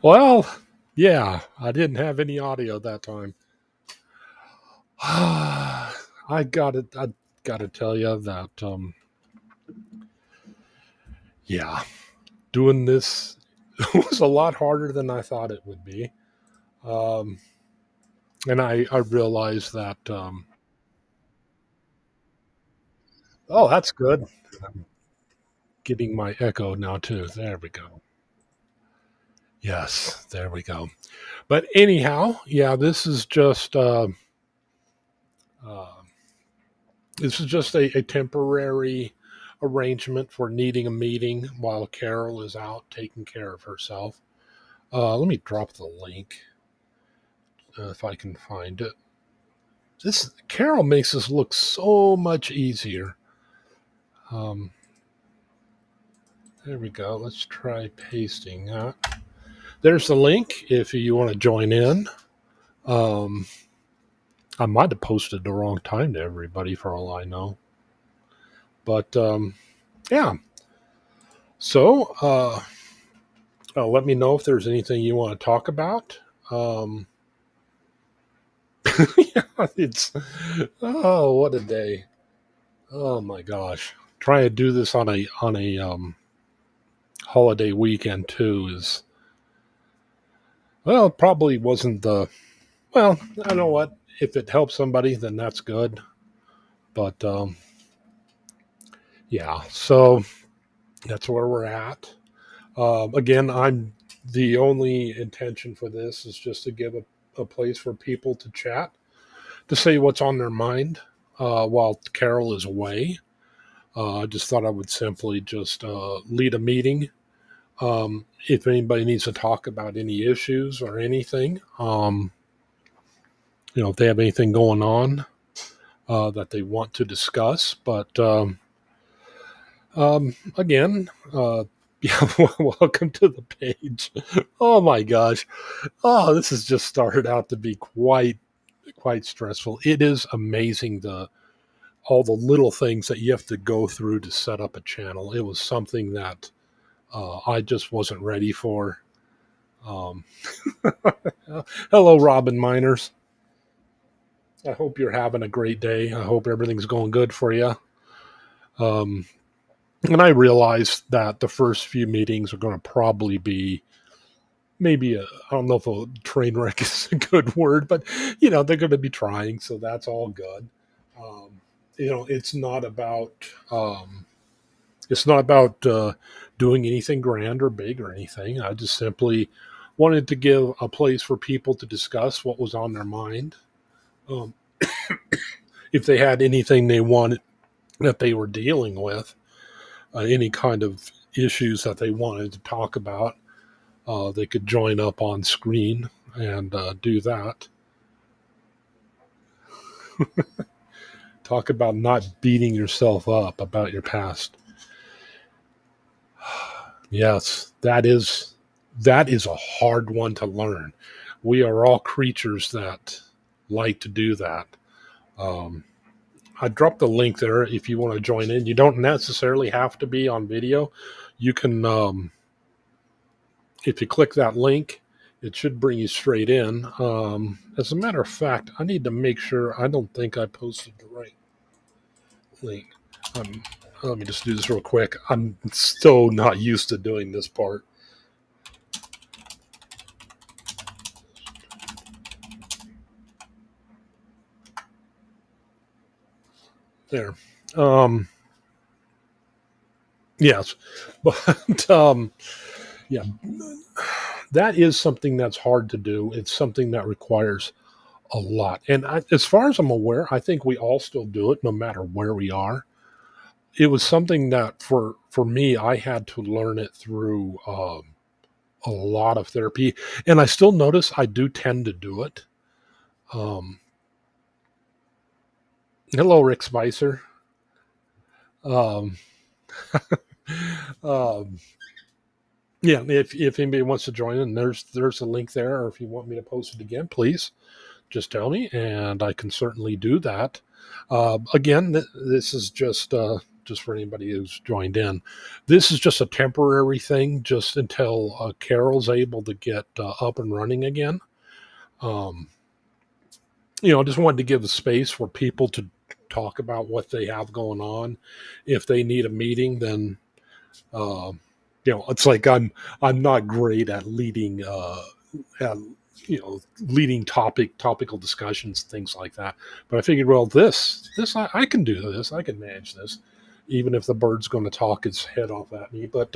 Well, yeah, I didn't have any audio that time. I gotta tell you that, yeah, doing this was a lot harder than I thought it would be. Um, and I realized that, oh, that's good. I'm getting my echo now too. There we go. Yes, there we go. But anyhow, yeah, uh, this is just a temporary arrangement for needing a meeting while Carol is out taking care of herself. Let me drop the link if I can find it. This Carol makes this look so much easier. Um, there we go. Let's try pasting that. There's the link if you want to join in. Um, I might have posted the wrong time to everybody for all I know. But yeah, so let me know if there's anything you want to talk about. Um, yeah, it's oh, what a day! Oh my gosh, trying to do this on a holiday weekend too is well, probably wasn't the well. I know what if it helps somebody, then that's good. But yeah, so that's where we're at. Again, I'm the only intention for this is just to give a place for people to chat, to say what's on their mind while Carol is away. I just thought I would simply just lead a meeting. If anybody needs to talk about any issues or anything, if they have anything going on that they want to discuss. But again, yeah, welcome to the page. Oh my gosh. Oh, this has just started out to be quite stressful. It is amazing the all the little things that you have to go through to set up a channel. It was something that I just wasn't ready for. Um, hello, Robin Miners. I hope you're having a great day. I hope everything's going good for you. Um, and I realized that the first few meetings are going to probably be maybe I don't know if a train wreck is a good word, but they're going to be trying, so that's all good. Um, it's not about um, doing anything grand or big or anything. I just simply wanted to give a place for people to discuss what was on their mind. Um, if they had anything they wanted that they were dealing with, any kind of issues that they wanted to talk about, they could join up on screen and do that. Talk about not beating yourself up about your past. Yes, that is a hard one to learn. We are all creatures that like to do that. Um, I dropped the link there if you want to join in. You don't necessarily have to be on video. You can, if you click that link, it should bring you straight in. As a matter of fact, I need to make sure. I don't think I posted the right link. Um, Let me just do this real quick. I'm still not used to doing this part. There. Um, yes, but yeah, that is something that's hard to do. It's something that requires a lot. And as far as I'm aware, I think we all still do it no matter where we are. It was something that for me, I had to learn it through a lot of therapy. And I still notice I do tend to do it. Um, Hello, Rick Spicer. Um, um, yeah, if anybody wants to join in, there's a link there. Or if you want me to post it again, please just tell me, and I can certainly do that. Again, this is just just for anybody who's joined in. This is just a temporary thing, just until Carol's able to get up and running again. Um, just wanted to give a space for people to talk about what they have going on. If they need a meeting, then uh, it's like I'm not great at leading at, leading topical discussions, things like that. But I figured, well, this I can do this. I can manage this, even if the bird's going to talk its head off at me. But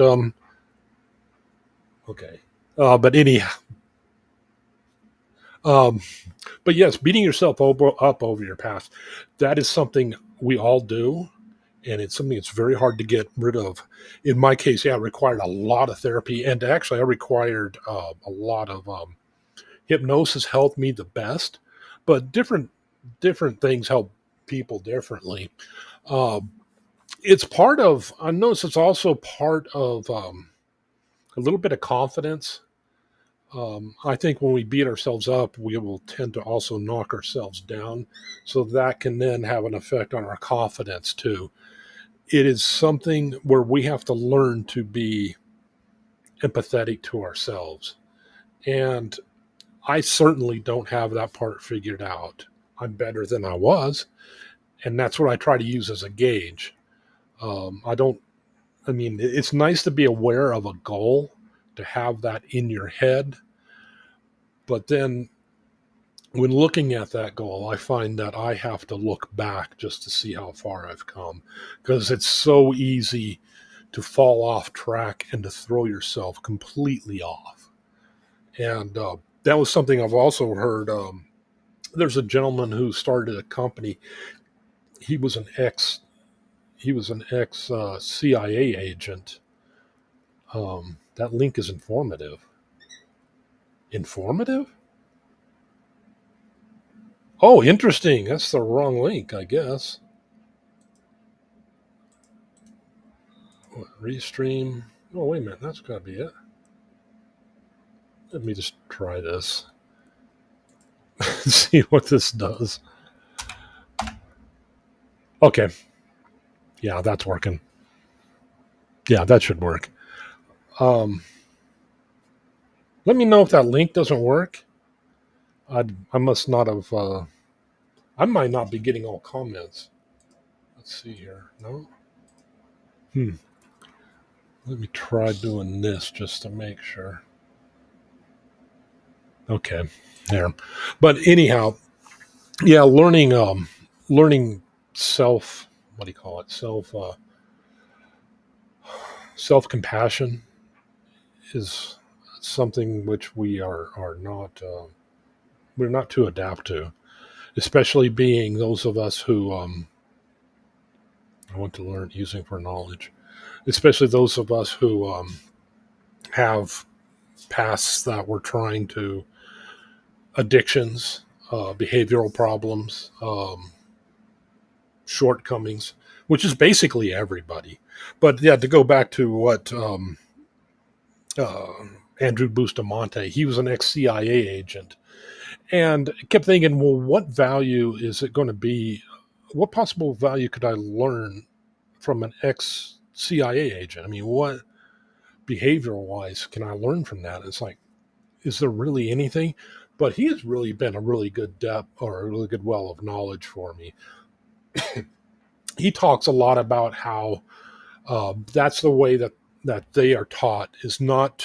okay. But anyhow, um, but yes, beating yourself up over your past, that is something we all do. And it's something that's very hard to get rid of. In my case, yeah, it required a lot of therapy. And actually, I required a lot of hypnosis helped me the best, but different things help people differently. Um, it's part of, I notice it's also part of a little bit of confidence. I think when we beat ourselves up, we will tend to also knock ourselves down. So that can then have an effect on our confidence too. It is something where we have to learn to be empathetic to ourselves. And I certainly don't have that part figured out. I'm better than I was. And that's what I try to use as a gauge. I don't, I mean, it's nice to be aware of a goal, to have that in your head. But then when looking at that goal, I find that I have to look back just to see how far I've come, because it's so easy to fall off track and to throw yourself completely off. And that was something I've also heard. There's a gentleman who started a company. He was an ex CIA agent. That link is informative. Informative? Oh, interesting. That's the wrong link, I guess. Restream. Oh, wait a minute. That's got to be it. Let me just try this. See what this does. Okay. Yeah, that's working. Yeah, that should work. Um, Let me know if that link doesn't work. I must not have. I might not be getting all comments. Let's see here. No. Hmm. Let me try doing this just to make sure. Okay. There. But anyhow, yeah, learning self. What do you call it? Self compassion is something which we are not we're not too adapt to, especially being those of us who I want to learn using for knowledge, especially those of us who have pasts that we're trying to addictions, behavioral problems, shortcomings, which is basically everybody. But yeah, to go back to what uh, Andrew Bustamante, he was an ex CIA agent, and I kept thinking, well, what value is it going to be? What possible value could I learn from an ex CIA agent? I mean, what behavioral wise can I learn from that? It's like, is there really anything? But he has really been a really good depth or a really good well of knowledge for me. He talks a lot about how that's the way that they are taught, is not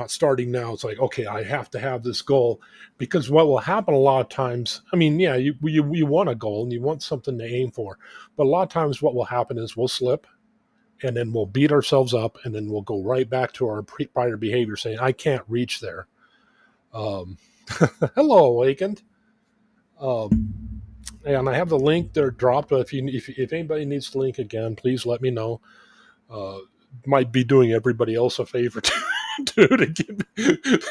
starting now. It's like, okay, I have to have this goal, because what will happen a lot of times, I mean, yeah, you want a goal and you want something to aim for, but a lot of times what will happen is we'll slip, and then we'll beat ourselves up, and then we'll go right back to our prior behavior saying, I can't reach there. Um, Hello, Awakened. Um, and I have the link there dropped. If anybody needs the link again, please let me know. Uh, might be doing everybody else a favor to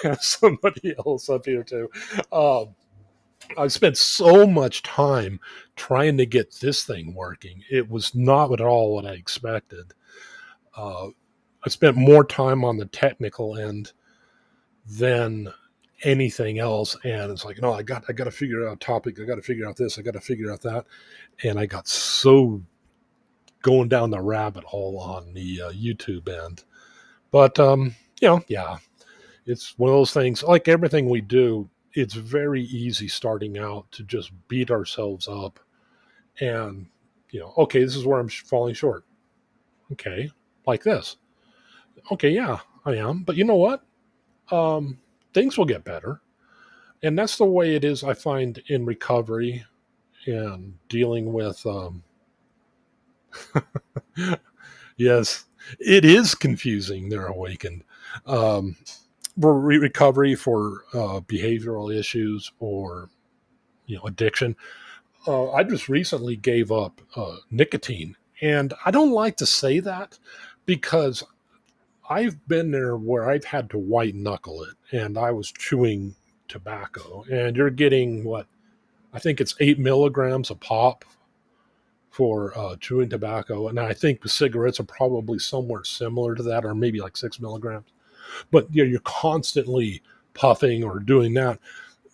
have somebody else up here too. Um, I've spent so much time trying to get this thing working. It was not at all what I expected. Uh, I spent more time on the technical end than anything else, and it's like, no, I got to figure out a topic. I got to figure out this. I got to figure out that, and I got so going down the rabbit hole on the YouTube end. But yeah, it's one of those things. Like everything we do, it's very easy starting out to just beat ourselves up, and okay, this is where I'm falling short. Okay, like this. Okay, yeah, I am. But you know what? Um, things will get better, and that's the way it is. I find in recovery and dealing with. Yes, it is confusing. They're awakened. Um, recovery for behavioral issues or addiction. I just recently gave up nicotine, and I don't like to say that because I've been there where I've had to white knuckle it, and I was chewing tobacco, and you're getting what I think it's 8 milligrams a pop for chewing tobacco, and I think the cigarettes are probably somewhere similar to that, or maybe like 6 milligrams. But you're constantly puffing or doing that.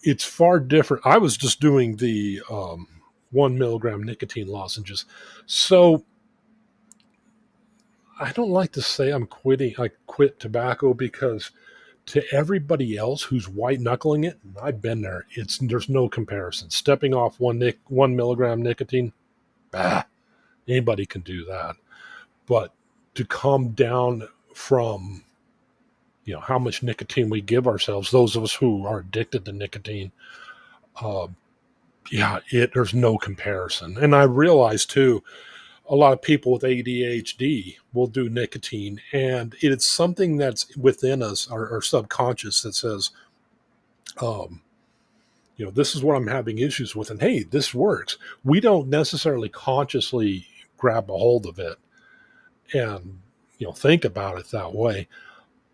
It's far different. I was just doing the 1 milligram nicotine lozenges, so I don't like to say I'm quitting. I quit tobacco because to everybody else who's white knuckling it, and I've been there. There's no comparison. Stepping off 1 milligram nicotine, bah, anybody can do that. But to come down from how much nicotine we give ourselves, those of us who are addicted to nicotine, uh, yeah, there's no comparison. And I realize too, a lot of people with ADHD will do nicotine, and it's something that's within us, our subconscious, that says, um, this is what I'm having issues with, and hey, this works. We don't necessarily consciously grab a hold of it and think about it that way,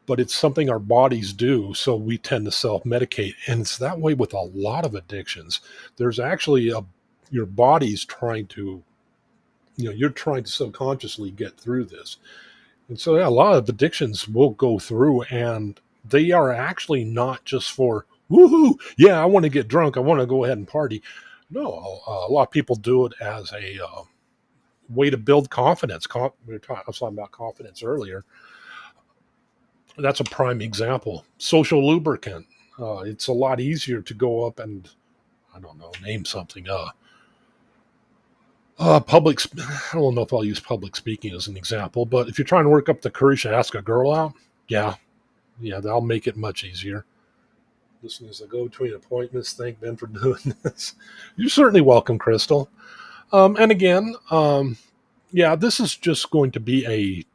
but it's something our bodies do, so we tend to self-medicate, and it's that way with a lot of addictions. There's actually your body's trying to, you're trying to subconsciously get through this. And so, yeah, a lot of addictions will go through, and they are actually not just for, woohoo, yeah, I want to get drunk, I want to go ahead and party. No, a lot of people do it as a way to build confidence. I was talking about confidence earlier. That's a prime example. Social lubricant. It's a lot easier to go up and, I don't know, name something. I don't know if I'll use public speaking as an example, but if you're trying to work up the courage to ask a girl out, yeah, yeah, that'll make it much easier. Listen, as I go between appointments, thank Ben for doing this. You're certainly welcome, Crystal. And again, yeah, this is just going to be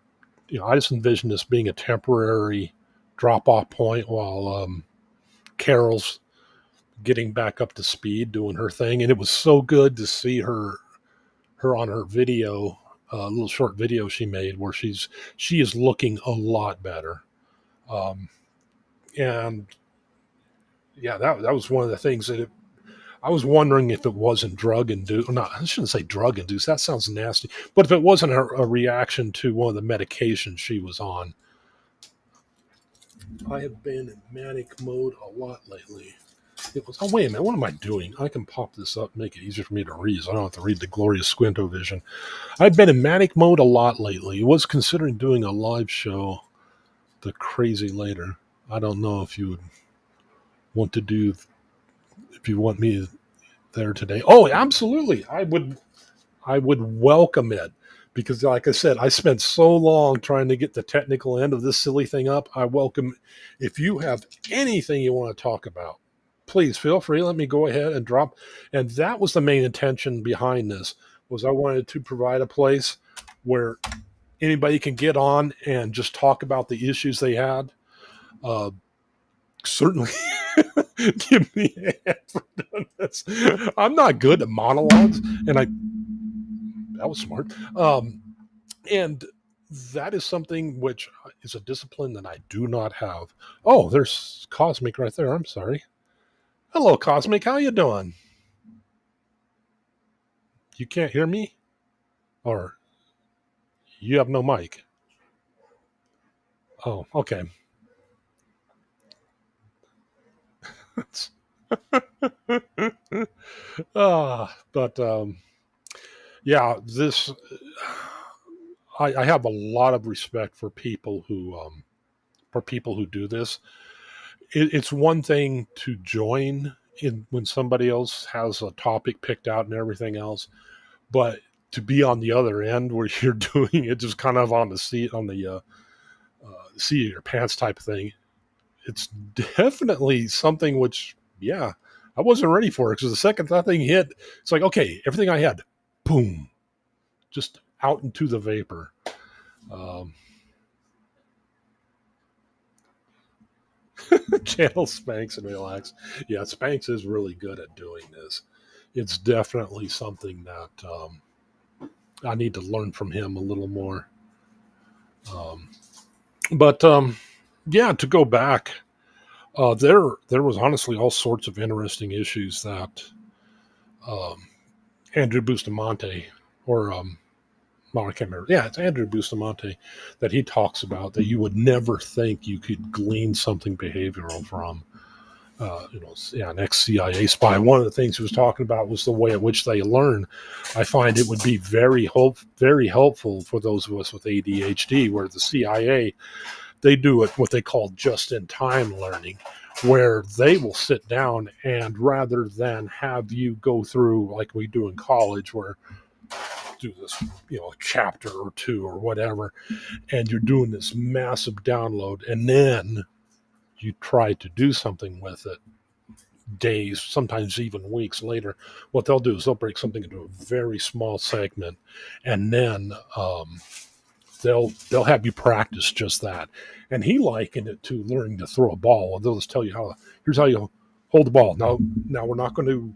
I just envision this being a temporary drop off point while Carol's getting back up to speed, doing her thing. And it was so good to see her on her video, a little short video she made where she is looking a lot better. Um, and yeah, that was one of the things I was wondering if it wasn't drug induced. No, I shouldn't say drug induced. That sounds nasty. But if it wasn't a reaction to one of the medications she was on. I have been in manic mode a lot lately. It was, oh, wait a minute. What am I doing? I can pop this up, make it easier for me to read. So I don't have to read the glorious Squinto Vision. I've been in manic mode a lot lately. Was considering doing a live show, The Crazy Later. I don't know if you would want to do, if you want me there today. Oh, absolutely. I would welcome it because, like I said, I spent so long trying to get the technical end of this silly thing up. I welcome if you have anything you want to talk about. Please feel free. Let me go ahead and drop. And that was the main intention behind this was I wanted to provide a place where anybody can get on and just talk about the issues they had. Uh, certainly give me a hand for doing this. I'm not good at monologues, and that was smart. And that is something which is a discipline that I do not have. Oh, there's Cosmic right there. I'm sorry. Hello, Cosmic. How you doing? You can't hear me, or you have no mic. Oh, okay. but yeah, this. I have a lot of respect for people who do this. It's one thing to join in when somebody else has a topic picked out and everything else, but to be on the other end where you're doing it just kind of on the seat on the seat of your pants type of thing, it's definitely something which, yeah, I wasn't ready for it because the second that thing hit, it's like, okay, everything I had, boom, just out into the vapor. Um, channel Spanx and relax. Yeah, Spanx is really good at doing this. It's definitely something that I need to learn from him a little more. Um, but yeah, to go back, there was honestly all sorts of interesting issues that um, Andrew Bustamante or well, I can't remember. Yeah, it's Andrew Bustamante that he talks about that you would never think you could glean something behavioral from. Yeah, an ex-CIA spy. One of the things he was talking about was the way at which they learn. I find it would be very helpful for those of us with ADHD, where the CIA, they do it what they call just-in-time learning, where they will sit down and rather than have you go through like we do in college, where do this, a chapter or two or whatever, and you're doing this massive download, and then you try to do something with it days, sometimes even weeks later. What they'll do is they'll break something into a very small segment, and then they'll have you practice just that. And he likened it to learning to throw a ball. They'll just tell you here's how you hold the ball. Now we're not going to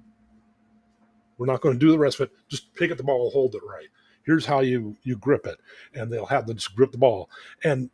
do the rest of it. Just pick up the ball, hold it right. Here's how you grip it, and they'll have them just grip the ball. And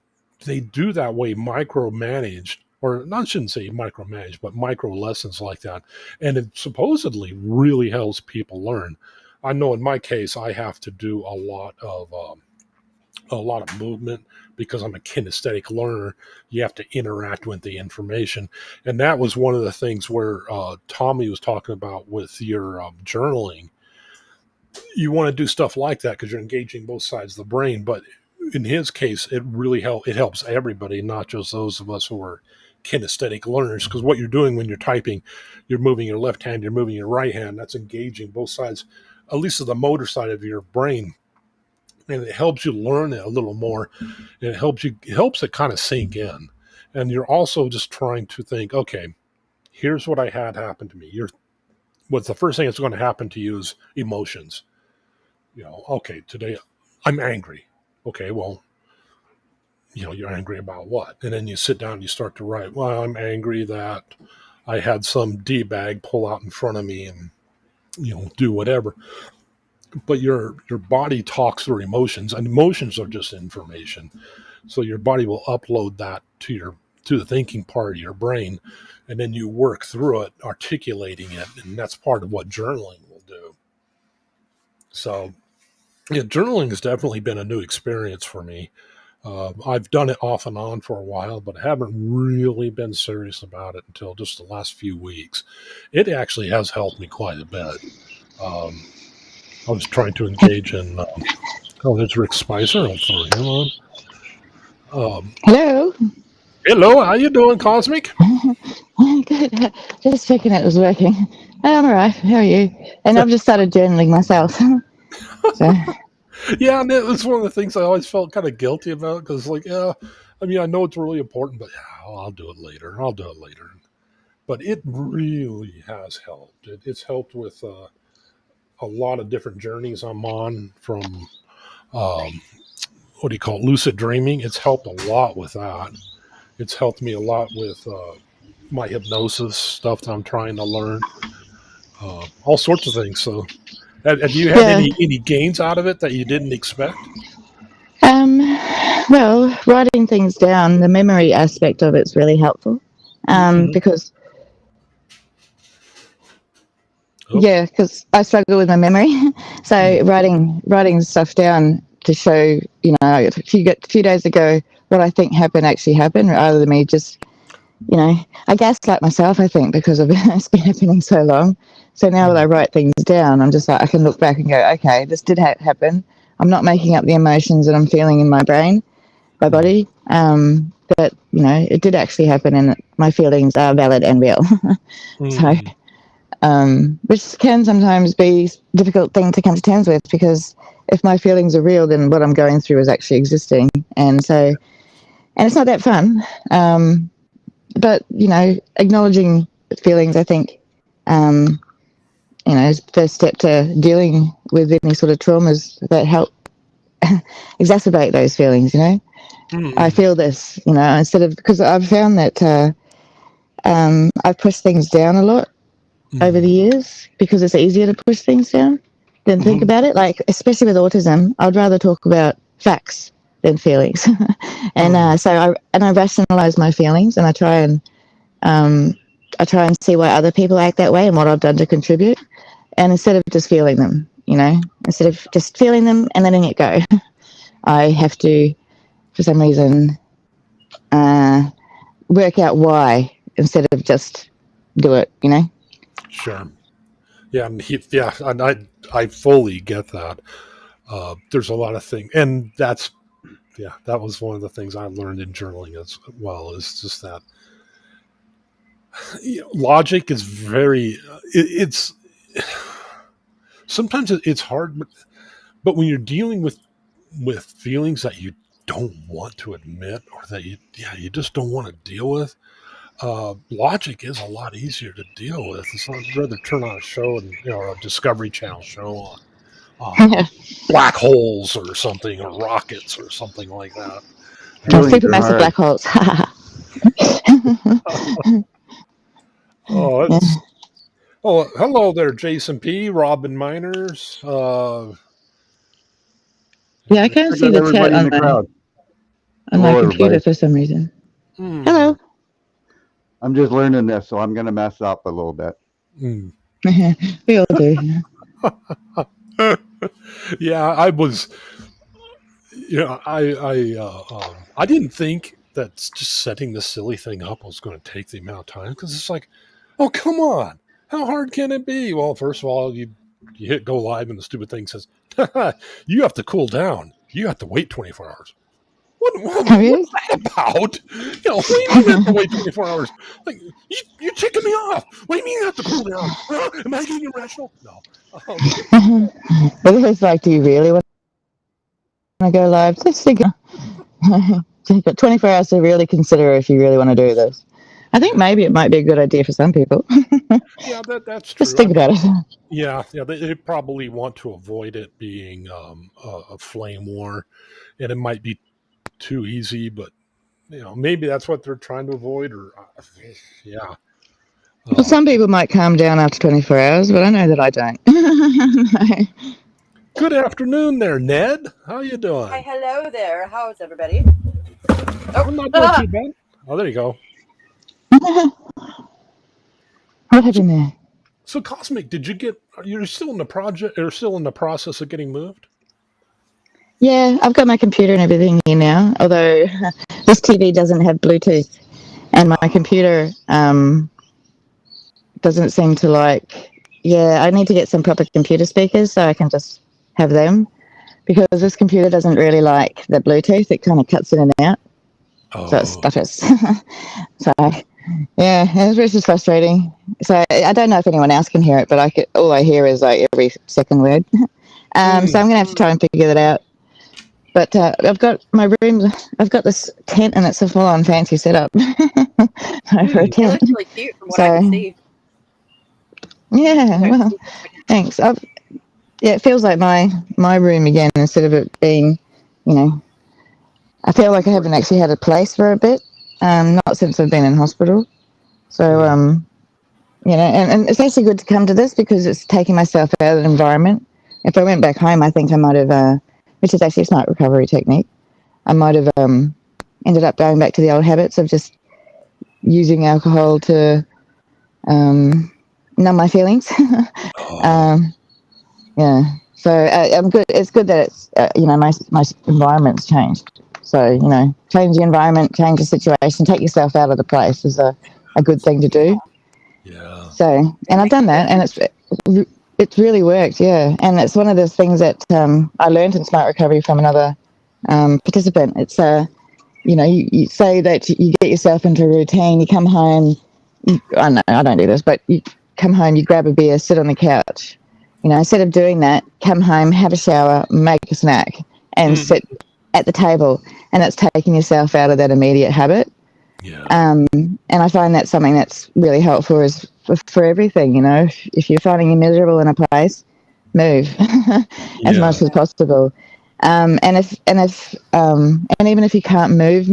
they do that way, micromanaged, or I shouldn't say micromanaged, but micro lessons like that. And it supposedly really helps people learn. I know in my case, I have to do a lot of movement because I'm a kinesthetic learner. You have to interact with the information. And that was one of the things where Tommy was talking about with your journaling. You want to do stuff like that because you're engaging both sides of the brain. But in his case, it helps everybody, not just those of us who are kinesthetic learners, because what you're doing when you're typing, you're moving your left hand, you're moving your right hand. That's engaging both sides, at least of the motor side of your brain, and it helps you learn it a little more. And it helps it kind of sink in. And you're also just trying to think, okay, here's what I had happen to me. What's the first thing that's going to happen to you is emotions. Okay, today I'm angry. Okay, well, you're angry about what? And then you sit down and you start to write, well, I'm angry that I had some D-bag pull out in front of me and, do whatever. But your body talks through emotions, and emotions are just information. So your body will upload that to the thinking part of your brain, and then you work through it, articulating it, and that's part of what journaling will do. So, yeah, journaling has definitely been a new experience for me. I've done it off and on for a while, but I haven't really been serious about it until just the last few weeks. It actually has helped me quite a bit. Um, I was trying to engage in. Oh, there's Rick Spicer. I'll throw him on. Hello. Hello, how you doing, Cosmic? Good. Just checking it was working. I'm all right. How are you? And I've just started journaling myself. So, Yeah, and it's one of the things I always felt kind of guilty about because, like, yeah, I mean, I know it's really important, but yeah, I'll do it later. I'll do it later. But it really has helped. It's helped with a lot of different journeys I'm on from um, what do you call it, lucid dreaming. It's helped a lot with that. It's helped me a lot with my hypnosis stuff that I'm trying to learn. All sorts of things. So, have you had yeah. any gains out of it that you didn't expect? Um, well, writing things down, the memory aspect of it's really helpful. Mm-hmm. Because Oh, because I struggle with my memory. So mm-hmm. writing stuff down to show, a few days ago what I think happened actually happened, rather than me just, I gaslight myself, I think, because of it's been happening so long. So now that I write things down, I'm just like, I can look back and go, okay, this did happen. I'm not making up the emotions that I'm feeling in my brain, my body. That it did actually happen, and my feelings are valid and real. So, which can sometimes be a difficult thing to come to terms with, because if my feelings are real, then what I'm going through is actually existing, and it's not that fun. But acknowledging feelings, I think, is the first step to dealing with any sort of traumas that help exacerbate those feelings. I feel this, instead of, because I've found that I've pushed things down a lot over the years, because it's easier to push things down than think about it. Like, especially with autism, I'd rather talk about facts than feelings. And so I rationalize my feelings, and I try and see why other people act that way and what I've done to contribute. And instead of just feeling them, instead of just feeling them and letting it go, I have to, for some reason, work out why instead of just do it. Sure. Yeah, and I fully get that. There's a lot of things, and that was one of the things I learned in journaling as well. Is just that logic is very. It's sometimes it's hard, but when you're dealing with feelings that you don't want to admit, or that you just don't want to deal with, logic is a lot easier to deal with. It's not, I'd rather turn on a show and a Discovery Channel show on black holes or something, or rockets or something like that. Supermassive black holes. Hello there, Jason P. Robin Miners. I can't see the chat on my computer for some reason. Hello. I'm just learning this, so I'm going to mess up a little bit. We all do. Yeah, I was. I didn't think that just setting this silly thing up was going to take the amount of time, because it's like, oh, come on, how hard can it be? Well, first of all, you hit go live, and the stupid thing says you have to cool down. You have to wait 24 hours. What is that about? What do you mean you have to wait 24 hours? Like, you're ticking me off. What do you mean you have to cool down? Am I being irrational? No. But it's like, do you really want to go live? Just think. You've got 24 hours to really consider if you really want to do this. I think maybe it might be a good idea for some people. Yeah, that's true. Just think about it. Yeah, they probably want to avoid it being a flame war, and it might be too easy, but maybe that's what they're trying to avoid. Or Well, some people might calm down after 24 hours, but I know that I don't. Good afternoon there, Ned. How you doing? Hi, hello there. How's everybody? I'm not doing too bad. Oh, there you go. What happened there? So, Cosmic, you're still in the project, or still in the process of getting moved? Yeah, I've got my computer and everything here now, although this TV doesn't have Bluetooth, and my computer doesn't seem to I need to get some proper computer speakers so I can just have them, because this computer doesn't really like the Bluetooth. It kind of cuts in and out. So it stutters. So, yeah, it's just frustrating. So I don't know if anyone else can hear it, but all I hear is like every second word. So I'm going to have to try and figure that out. But I've got my room, I've got this tent, and it's a full-on fancy setup for a tent. It looks really cute from what I can see. Yeah, well, thanks. It feels like my room again, instead of it being, I feel like I haven't actually had a place for a bit, not since I've been in hospital. So, and it's actually good to come to this, because it's taking myself out of the environment. If I went back home, I think I might have, which is actually a smart recovery technique, I might have ended up going back to the old habits of just using alcohol to numb my feelings. Yeah. So I'm good. It's good that it's, my environment's changed. So, change the environment, change the situation, take yourself out of the place is a good thing to do. Yeah. So, and I've done that, and it's really worked, yeah. And it's one of those things that I learned in Smart Recovery from another participant. It's you say that you get yourself into a routine. You come home. I know I don't do this, but you come home, you grab a beer, sit on the couch. Instead of doing that, come home, have a shower, make a snack, and sit at the table. And it's taking yourself out of that immediate habit. Yeah. And I find that's something that's really helpful is for everything. If you're finding you miserable in a place, move as much as possible. And even if you can't move.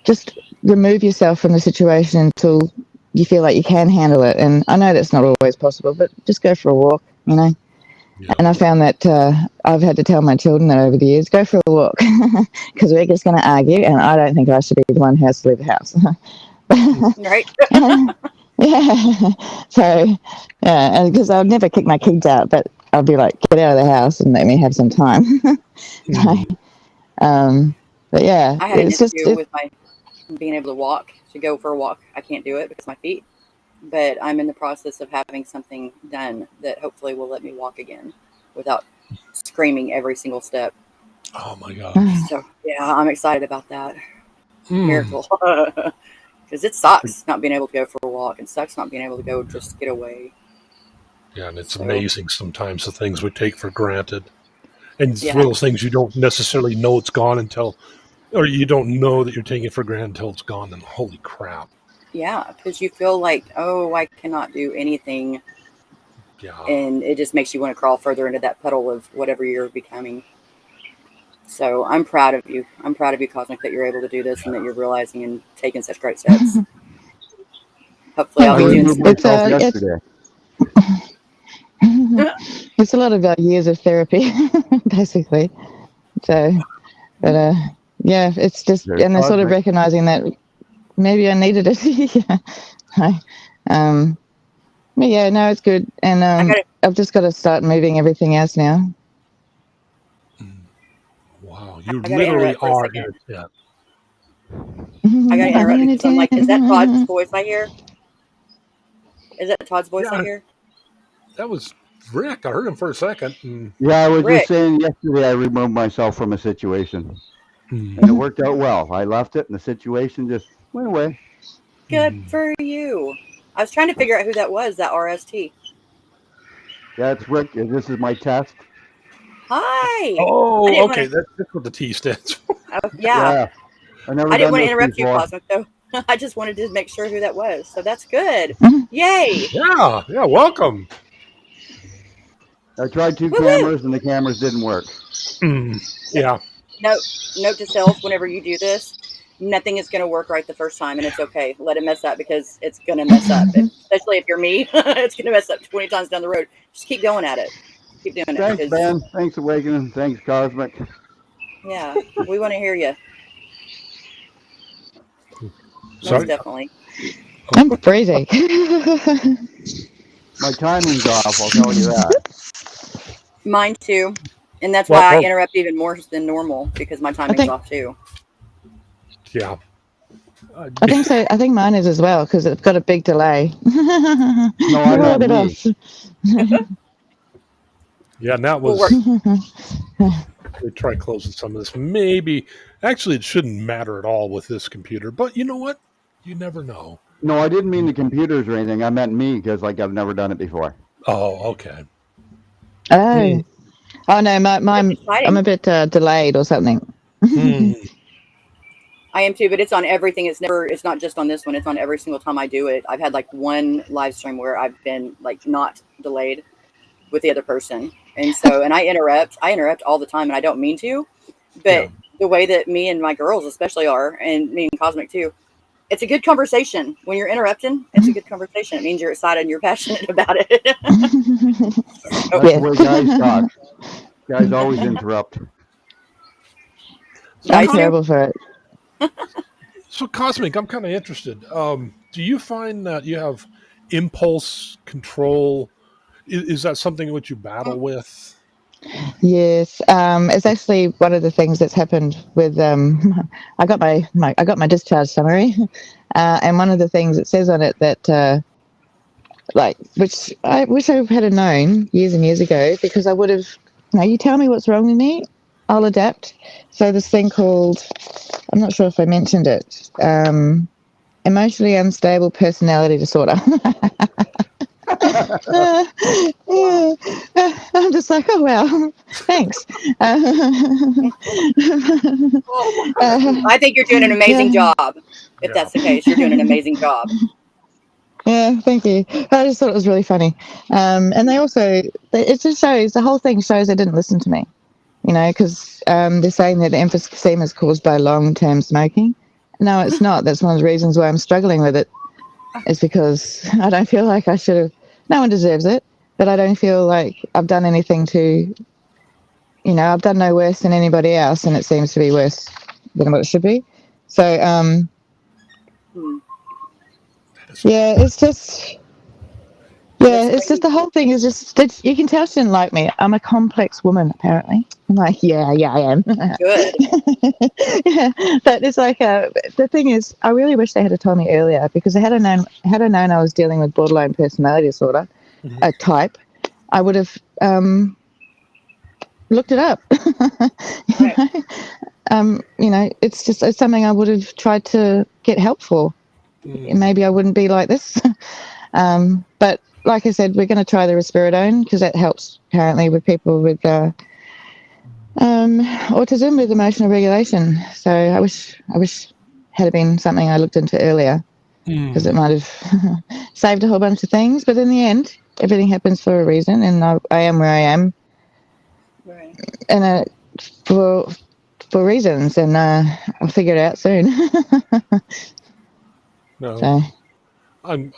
Just remove yourself from the situation until you feel like you can handle it. And I know that's not always possible, but just go for a walk. Yeah. And I found that I've had to tell my children that over the years, go for a walk, because we're just going to argue, and I don't think I should be the one who has to leave the house. Right. Yeah. So, yeah, because I'll never kick my kids out, but I'll be like, get out of the house and let me have some time. But yeah, I had an it's just issue with my being able to go for a walk. I can't do it because of my feet, but I'm in the process of having something done that hopefully will let me walk again without screaming every single step. Oh my gosh. So yeah, I'm excited about that. Miracle. Because it sucks not being able to go for a walk. It sucks not being able to go just get away. Yeah, and it's amazing sometimes the things we take for granted. And it's one of those things you don't necessarily know it's gone until, or you don't know that you're taking it for granted until it's gone, and holy crap. Yeah, because you feel like, oh, I cannot do anything. Yeah. And it just makes you want to crawl further into that puddle of whatever you're becoming. So I'm proud of you. I'm proud of you, Cosmic, that you're able to do this and that you're realizing and taking such great steps. Hopefully I'll be doing some. Yesterday. It's a lot of years of therapy, basically. So, but yeah, it's just, and they're sort of recognizing that maybe I needed it. But yeah, no, it's good. And I've just got to start moving everything else now. Wow, you literally are in a tent. I got to interrupt because I'm like, is that Todd's voice I hear? Is that Todd's voice I hear? That was Rick. I heard him for a second. Yeah, I was just saying yesterday I removed myself from a situation. And it worked out well. I left it and the situation just went away. Good for you. I was trying to figure out who that was, that RST. Yeah, it's Rick. This is my test. Hi. Oh, okay. That's what the T stands for. Yeah. I didn't want to interrupt you, Cosmic, though. I just wanted to make sure who that was. So that's good. Yay. Yeah, welcome. I tried 2 cameras and the cameras didn't work. Yeah. Note to self, whenever you do this, nothing is going to work right the first time, and it's okay. Let it mess up because it's going to mess up. Especially if you're me, it's going to mess up 20 times down the road. Just keep going at it. Keep doing it. Thanks, Ben. Thanks, Awakening. Thanks, Cosmic. Yeah, we want to hear you. Sorry? Most definitely. I'm freezing. My timing's off, I'll tell you that. Mine too. And that's why I interrupt even more than normal, because my timing's off too. Yeah. I think so. I think mine is as well, because it's got a big delay. No, I'm not me. Yeah, and that was... We try closing some of this. Maybe... Actually, it shouldn't matter at all with this computer, but you know what? You never know. No, I didn't mean the computers or anything. I meant me, because I've never done it before. Oh, okay. Oh. Oh, no, I'm a bit delayed or something. I am too, but it's on everything. It's not just on this one. It's on every single time I do it. I've had like one live stream where I've been like not delayed with the other person. And so, and I interrupt all the time, and I don't mean to, but the way that me and my girls especially are, and me and Cosmic too, it's a good conversation. When you're interrupting, it's a good conversation. It means you're excited and you're passionate about it. That's the way guys talk. Guys always interrupt. I'm terrible for it. So, Cosmic, I'm kind of interested. Do you find that you have impulse control? Is that something which you battle with? Yes, it's actually one of the things that's happened with. I got my discharge summary, and one of the things it says on it that like, which I wish I had known years and years ago, because I would have, you tell me what's wrong with me, I'll adapt. So this thing called, I'm not sure if I mentioned it, emotionally unstable personality disorder. Yeah. I'm just like, oh wow, thanks. I think you're doing an amazing Yeah. job. If that's the case, you're doing an amazing job. Yeah, thank you. I just thought it was really funny. And they also, it just shows, the whole thing shows they didn't listen to me, because they're saying that the emphysema is caused by long-term smoking. No, it's not. That's one of the reasons why I'm struggling with it, is because I don't feel like I should have, no one deserves it, but I don't feel like I've done anything to, I've done no worse than anybody else, and it seems to be worse than what it should be. So, yeah, it's just... Yeah, That's it's just, crazy. the whole thing is just, you can tell she didn't like me. I'm a complex woman, apparently. I'm like, yeah, I am. Good. Yeah, but it's like, the thing is, I really wish they had told me earlier, because had I known I was dealing with borderline personality disorder, Mhm. a type, I would have looked it up. Right. It's something I would have tried to get help for. Maybe I wouldn't be like this. But like I said, we're going to try the risperidone, because that helps apparently with people with autism, with emotional regulation. So I wish had been something I looked into earlier, because it might have saved a whole bunch of things. But in the end, everything happens for a reason, and I am where I am, Right. and for reasons, and I'll figure it out soon. No, So I'm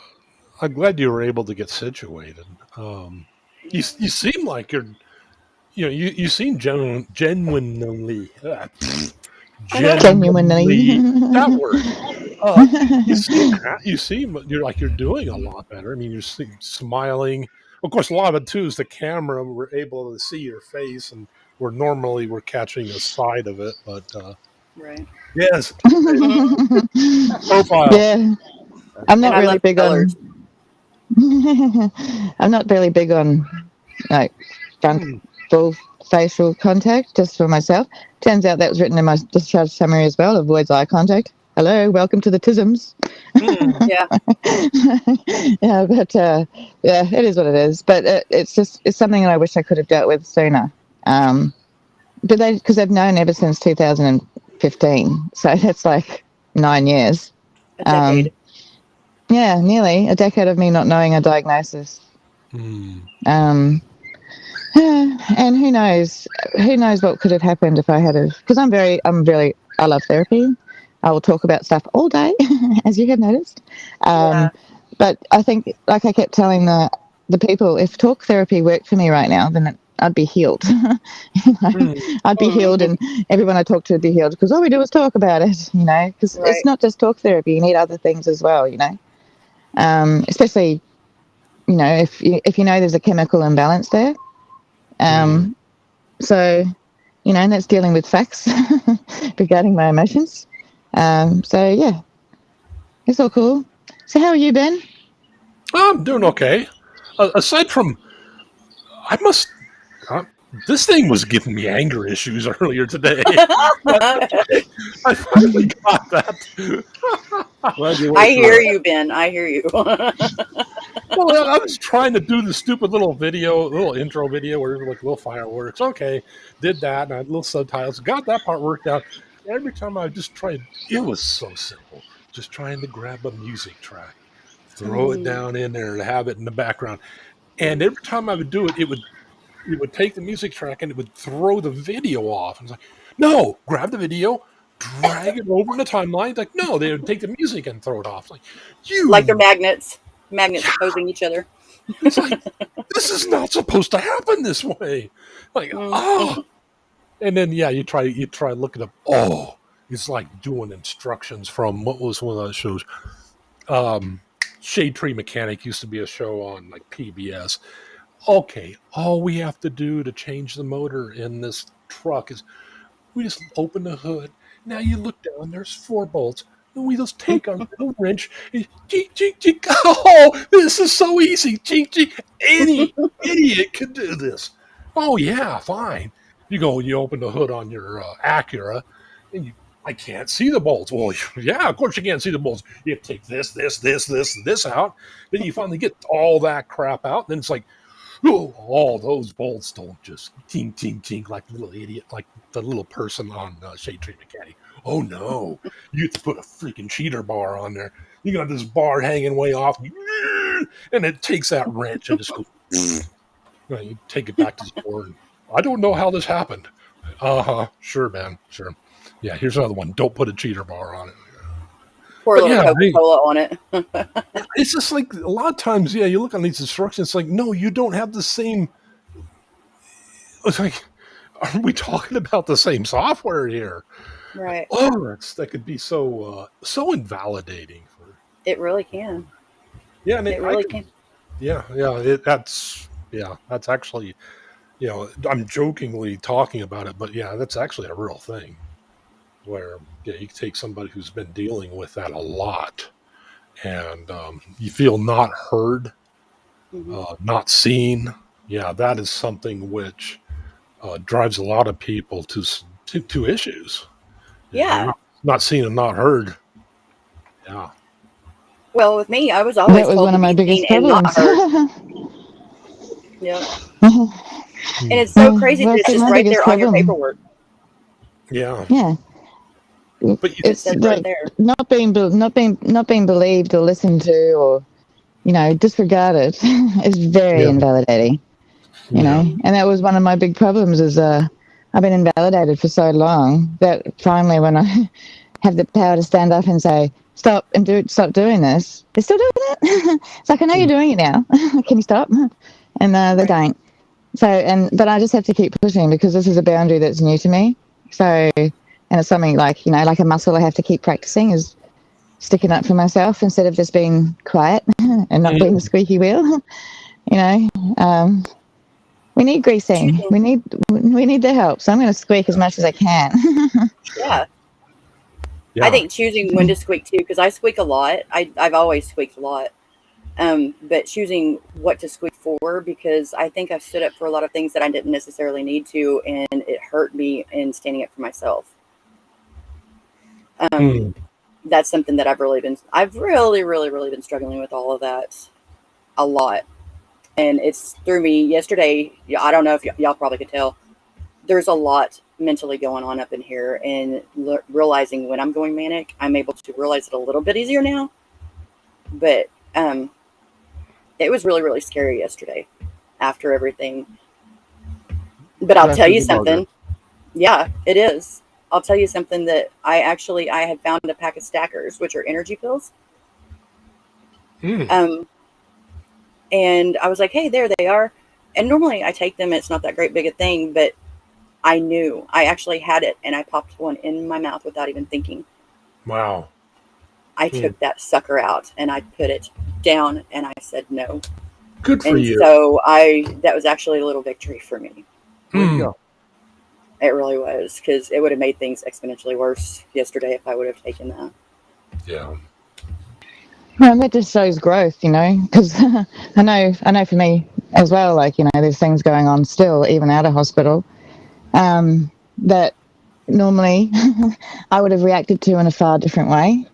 glad you were able to get situated. You seem like you seem genuinely genuinely that genuinely. word. You seem you're like you're doing a lot better. I mean, you're smiling. Of course, a lot of it too is the camera. We're able to see your face, and we're catching a side of it. But Right. yes, profile. Yeah, I'm And not I really love big colors. on. I'm not really big on, like, front Hmm. full facial contact, just for myself. Turns out that was written in my discharge summary as well. Avoids eye contact. Hello, welcome to the TISMs. Hmm. Yeah. Yeah, but yeah, it is what it is. But it's something that I wish I could have dealt with sooner. But because they've known ever since 2015, so that's like 9 years. A Um, decade. yeah, nearly a decade of me not knowing a diagnosis. Hmm. Um, and who knows? Who knows what could have happened if I had have? Because I love therapy. I will talk about stuff all day, as you have noticed. Yeah. But I think, like I kept telling the people, if talk therapy worked for me right now, then I'd be healed. Hmm. I'd be healed, and everyone I talk to would be healed, because all we do is talk about it. Because it's Right. not just talk therapy; you need other things as well. Especially if you know there's a chemical imbalance there. Hmm. So, and that's dealing with facts regarding my emotions. So yeah, it's all cool. So how are you, Ben? I'm doing okay. Aside from, I must. Uh, this thing was giving me anger issues earlier today. I finally got that. Glad you I worked hear through it. you, Ben. I hear you. Well, I was trying to do the stupid little video, little intro video where there's like little fireworks. Okay, did that, and I had little subtitles. Got that part worked out. Every time I just tried, it was so simple. Just trying to grab a music track, throw it down in there, and have it in the background. And every time I would do it, it would take the music track and it would throw the video off. And it's like, no, grab the video, drag it over in the timeline. It's like, no, they would take the music and throw it off. It's like, Like they're you, magnets. Magnets yeah. opposing each other. It's like, this is not supposed to happen this way. Like, Mm. oh. And then, yeah, you try looking up, oh, it's like doing instructions from what was one of those shows? Um, Shade Tree Mechanic used to be a show on like PBS. Okay, all we have to do to change the motor in this truck is we just open the hood. Now you look down, there's 4 bolts. And we just take our little wrench and jink, jink, jink. Oh, this is so easy. Jink, jink. Any idiot could do this. Oh, yeah, fine. You go and you open the hood on your Acura, and I can't see the bolts. Well, yeah, of course you can't see the bolts. You have to take this out. Then you finally get all that crap out. Then it's like, oh, all those bolts don't just tink, tink, tink like a little idiot, like the little person on Shade Tree Mechanic. Oh, no. You have to put a freaking cheater bar on there. You got this bar hanging way off, and it takes that wrench and just goes, you take it back to the store. And, I don't know how this happened. Sure, man. Sure. Yeah, here's another one. Don't put a cheater bar on it. Pour a little Coca-Cola on it. It's just like a lot of times, yeah, you look on these instructions, it's like, no, you don't have the same. It's like, are we talking about the same software here? Right. Oh, that could be so invalidating. It really can. Yeah, and it really can. Yeah, that's actually, I'm jokingly talking about it, but yeah, that's actually a real thing. Where you can take somebody who's been dealing with that a lot, and you feel not heard, not seen. Yeah, that is something which drives a lot of people to issues. Yeah, not seen and not heard. Yeah. Well, with me, I was always that was told one of my biggest problems. Yeah. And it's so crazy that it's just right there on your paperwork. Yeah. Yeah. But it's like not being believed or listened to or disregarded is very invalidating. You know, and that was one of my big problems. Is I've been invalidated for so long that finally, when I have the power to stand up and say stop doing this, they're still doing it. It's like, I know you're doing it now. Can you stop? And they don't. So but I just have to keep pushing because this is a boundary that's new to me. So. And it's something like, like a muscle I have to keep practicing is sticking up for myself instead of just being quiet and not being the squeaky wheel. We need greasing. We need the help. So I'm going to squeak as much as I can. Yeah. I think choosing when to squeak too, because I squeak a lot. I've always squeaked a lot. But choosing what to squeak for, because I think I've stood up for a lot of things that I didn't necessarily need to, and it hurt me in standing up for myself. That's something that I've really, really been struggling with all of that a lot. And it's through me yesterday. I don't know if y'all probably could tell. There's a lot mentally going on up in here, and realizing when I'm going manic, I'm able to realize it a little bit easier now. But it was really, really scary yesterday after everything. But I'll tell you something. Yeah, it is. I'll tell you something that I had found a pack of Stackers, which are energy pills. And I was like, hey, there they are. And normally I take them. It's not that great big a thing, but I knew I actually had it, and I popped one in my mouth without even thinking. Wow. I took that sucker out and I put it down and I said no. Good for you. So that was actually a little victory for me. It really was, because it would have made things exponentially worse yesterday if I would have taken that. Yeah. Well, that just shows growth, because I know for me as well, like, there's things going on still, even out of hospital, that normally I would have reacted to in a far different way.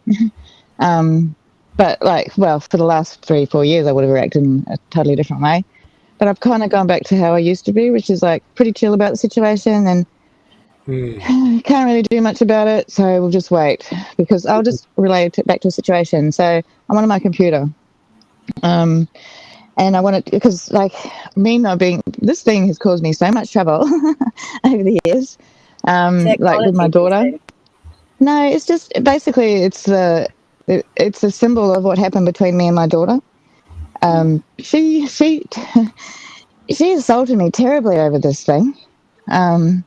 But for the last 3-4 years, I would have reacted in a totally different way. But I've kind of gone back to how I used to be, which is like pretty chill about the situation, and can't really do much about it. So we'll just wait, because I'll just relate it back to a situation. So I'm on my computer, and I want to, because this thing has caused me so much trouble over the years, with my daughter. No, it's just basically it's a symbol of what happened between me and my daughter. She assaulted me terribly over this thing, and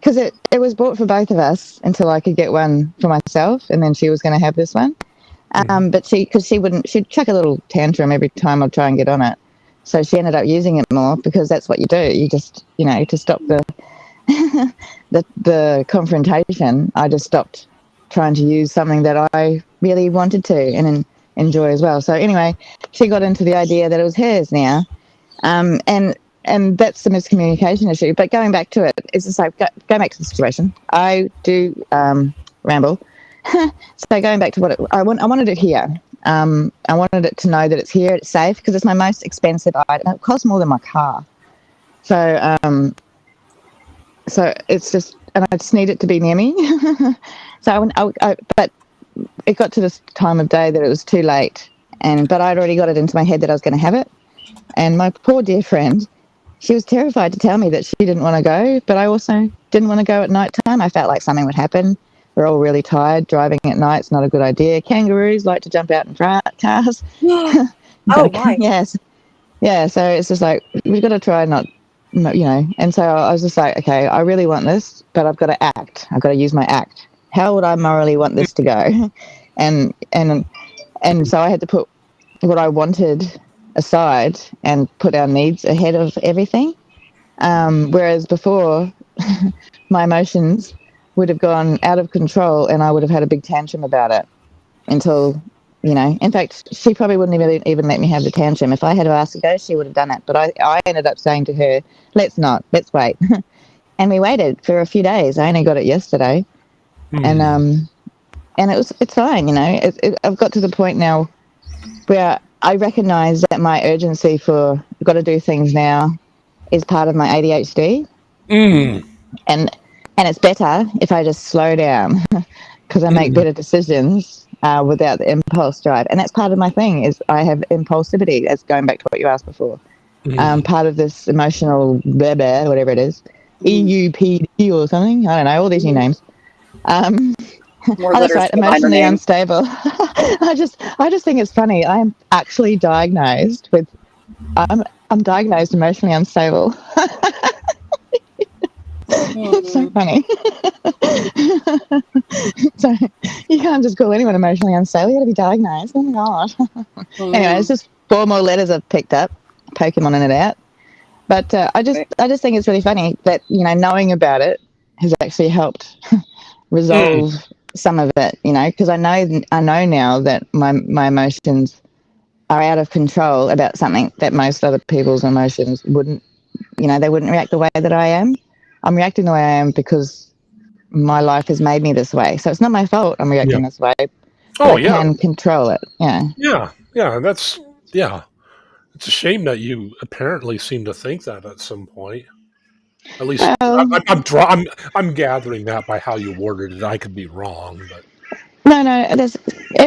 because it was bought for both of us until I could get one for myself, and then she was going to have this one. But she'd chuck a little tantrum every time I'd try and get on it, so she ended up using it more, because that's what you do. You just to stop the the confrontation. I just stopped trying to use something that I really wanted to and enjoy as well. So anyway, she got into the idea that it was hers now, and that's the miscommunication issue. But going back to it, it's just like going back to the situation. I do ramble. So going back to what I wanted it here. I wanted it to know that it's here, it's safe, because it's my most expensive item. It costs more than my car. So so it's just, and I just need it to be near me. So but it got to this time of day that it was too late, but I'd already got it into my head that I was going to have it. And my poor dear friend, she was terrified to tell me that she didn't want to go, but I also didn't want to go at night time. I felt like something would happen. We're all really tired. Driving at night's not a good idea. Kangaroos like to jump out in cars. Oh my! Yes, yeah. So it's just like we've got to try not, And so I was just like, okay, I really want this, but I've got to act. I've got to use my act. How would I morally want this to go? And so I had to put what I wanted aside and put our needs ahead of everything. Whereas before, my emotions would have gone out of control and I would have had a big tantrum about it until, in fact, she probably wouldn't even let me have the tantrum. If I had to ask to go, she would have done it. But I ended up saying to her, let's wait. And we waited for a few days. I only got it yesterday. And it's fine, I've got to the point now where I recognise that my urgency for got to do things now is part of my ADHD. And it's better if I just slow down because I make better decisions without the impulse drive. And that's part of my thing is I have impulsivity. That's going back to what you asked before. Part of this emotional whatever it is, EUPD or something. I don't know, all these new names. That's right, emotionally unstable. I just think it's funny. I'm actually diagnosed with I'm diagnosed emotionally unstable. It's so funny. So you can't just call anyone emotionally unstable. You got to be diagnosed. Oh my god. Anyway, it's just 4 more letters I've picked up, Pokemon in it out. But I just think it's really funny that knowing about it has actually helped resolve some of it. Because I know now that my emotions are out of control about something that most other people's emotions wouldn't. They wouldn't react the way that I am. I'm reacting the way I am because my life has made me this way. So it's not my fault I'm reacting this way. I can control it. Yeah. Yeah. It's a shame that you apparently seem to think that at some point. At least I'm gathering that by how you worded it. I could be wrong, but no,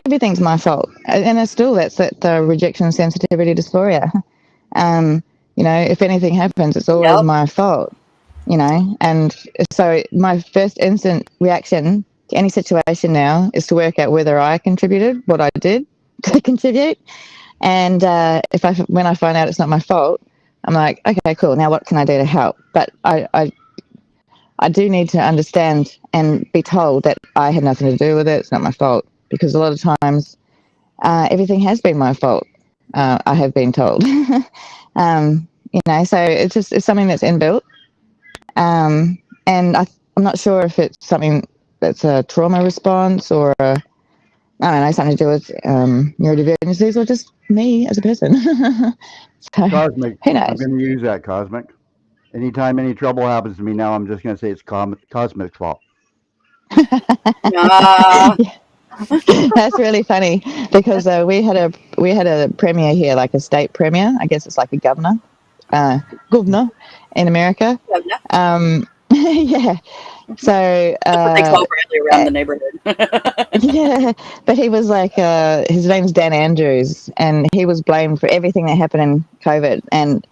everything's my fault, and it's still that's the rejection sensitivity dysphoria. If anything happens, it's always my fault. And so my first instant reaction to any situation now is to work out whether I contributed what I did to contribute. And when I find out it's not my fault, I'm like, okay, cool. Now what can I do to help? But I do need to understand and be told that I had nothing to do with it. It's not my fault, because a lot of times everything has been my fault. I have been told. So it's something that's inbuilt. And I'm not sure if it's something that's a trauma response or I don't know, something to do with neurodivergencies or just me as a person. So, Cosmic. who knows? I'm going to use that, Cosmic. Anytime any trouble happens to me now, I'm just going to say it's Cosmic's fault. That's really funny because we had a premier here, like a state premier. I guess it's like a governor in America. Yeah. So that's what they call Bradley around the neighborhood. Yeah, but he was like his name's Dan Andrews, and he was blamed for everything that happened in COVID, and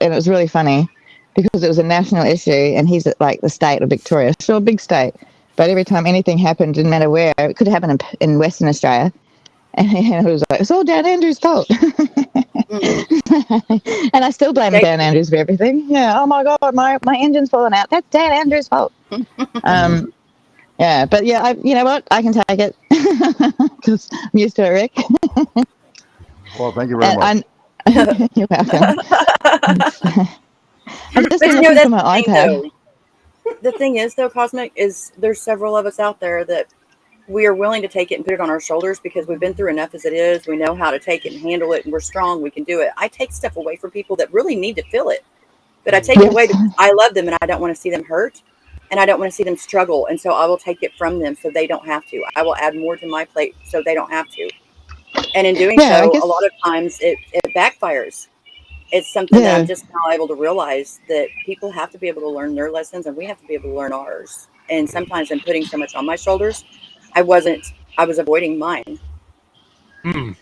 it was really funny because it was a national issue, and he's at like the state of Victoria, sure, big state, but every time anything happened, didn't matter where, it could happen in Western Australia, and it was like, it's all Dan Andrews' fault. And I still blame Dan Andrews for everything. Yeah, oh my god, my engine's falling out. That's Dan Andrews' fault. Yeah, but yeah, you know what? I can take it because I'm used to it, Rick. Well, thank you very much. You're welcome. I'm just looking for my iPad. The thing is, though, Cosmic, is there's several of us out there that we are willing to take it and put it on our shoulders because we've been through enough as it is. We know how to take it and handle it, and we're strong. We can do it. I take stuff away from people that really need to feel it, but I take it away because I love them and I don't want to see them hurt, and I don't want to see them struggle. And so I will take it from them so they don't have to. I will add more to my plate so they don't have to. And in doing so, a lot of times it backfires. It's something that I'm just now able to realize that people have to be able to learn their lessons and we have to be able to learn ours. And sometimes I'm putting so much on my shoulders. I was avoiding mine. Mm.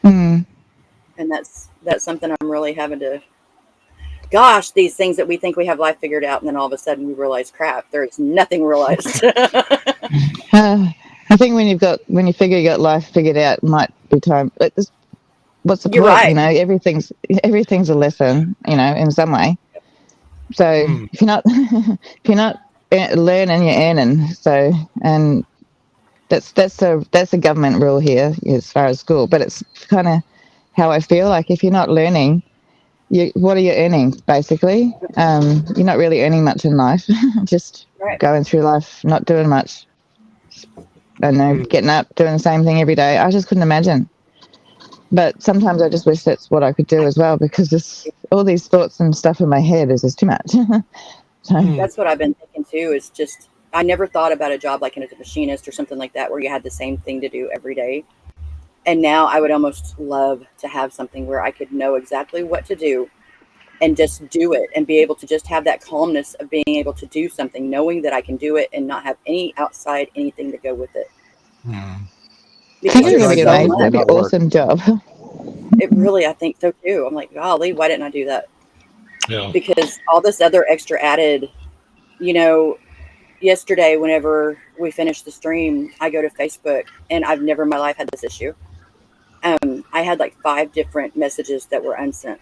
Mm. And that's something I'm really having to, gosh, these things that we think we have life figured out. And then all of a sudden we realize, crap, there's nothing realized. I think when you figure you got life figured out, it might be time. What's the point? Right. You know, everything's a lesson. You know, in some way. So if you're not learning, you're earning. So, and that's a government rule here as far as school. But it's kind of how I feel. Like if you're not learning, what are you earning? Basically, you're not really earning much in life. Just going through life, not doing much. I don't know, getting up, doing the same thing every day. I just couldn't imagine. But sometimes I just wish that's what I could do as well, because all these thoughts and stuff in my head is just too much. So that's what I've been thinking too, is just, I never thought about a job like as a machinist or something like that where you had the same thing to do every day. And now I would almost love to have something where I could know exactly what to do and just do it and be able to just have that calmness of being able to do something, knowing that I can do it and not have any outside anything to go with it. Because you're going to get amazing. That'd be an awesome job. It really, I think so too. I'm like, golly, why didn't I do that? Yeah. Because all this other extra added, you know, yesterday, whenever we finished the stream, I go to Facebook and I've never in my life had this issue. I had like 5 different messages that were unsent.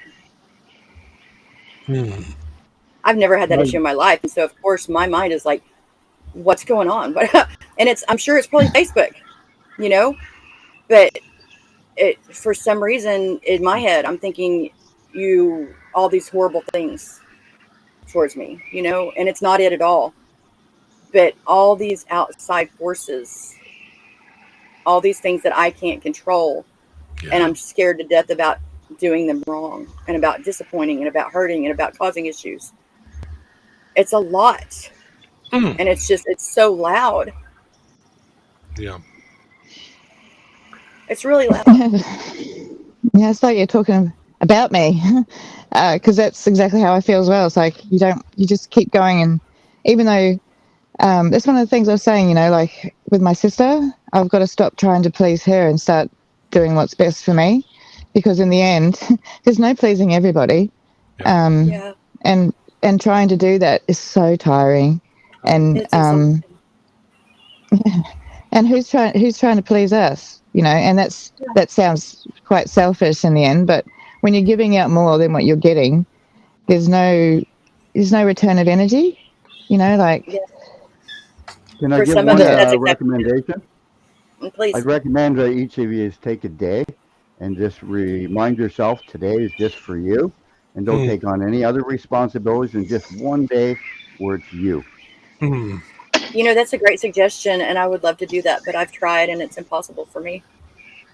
I've never had that issue in my life. And so of course my mind is like, what's going on? And I'm sure it's probably Facebook, you know, but for some reason in my head, I'm thinking all these horrible things towards me, you know, and it's not it at all. But all these outside forces, all these things that I can't control, and I'm scared to death about doing them wrong and about disappointing and about hurting and about causing issues. It's a lot. And it's so loud. Yeah. It's really loud. Yeah, it's like you're talking about me, because that's exactly how I feel as well. It's like you just keep going, and even though that's one of the things I was saying, you know, like with my sister, I've got to stop trying to please her and start doing what's best for me, because in the end, there's no pleasing everybody, and trying to do that is so tiring, and and who's trying to please us, you know, and that sounds quite selfish in the end, but when you're giving out more than what you're getting, there's no return of energy, you know, like. Can I give one recommendation? Please. I'd recommend that each of you take a day and just remind yourself today is just for you, and don't take on any other responsibilities, and just one day where it's you. You know, that's a great suggestion, and I would love to do that, but I've tried and it's impossible for me.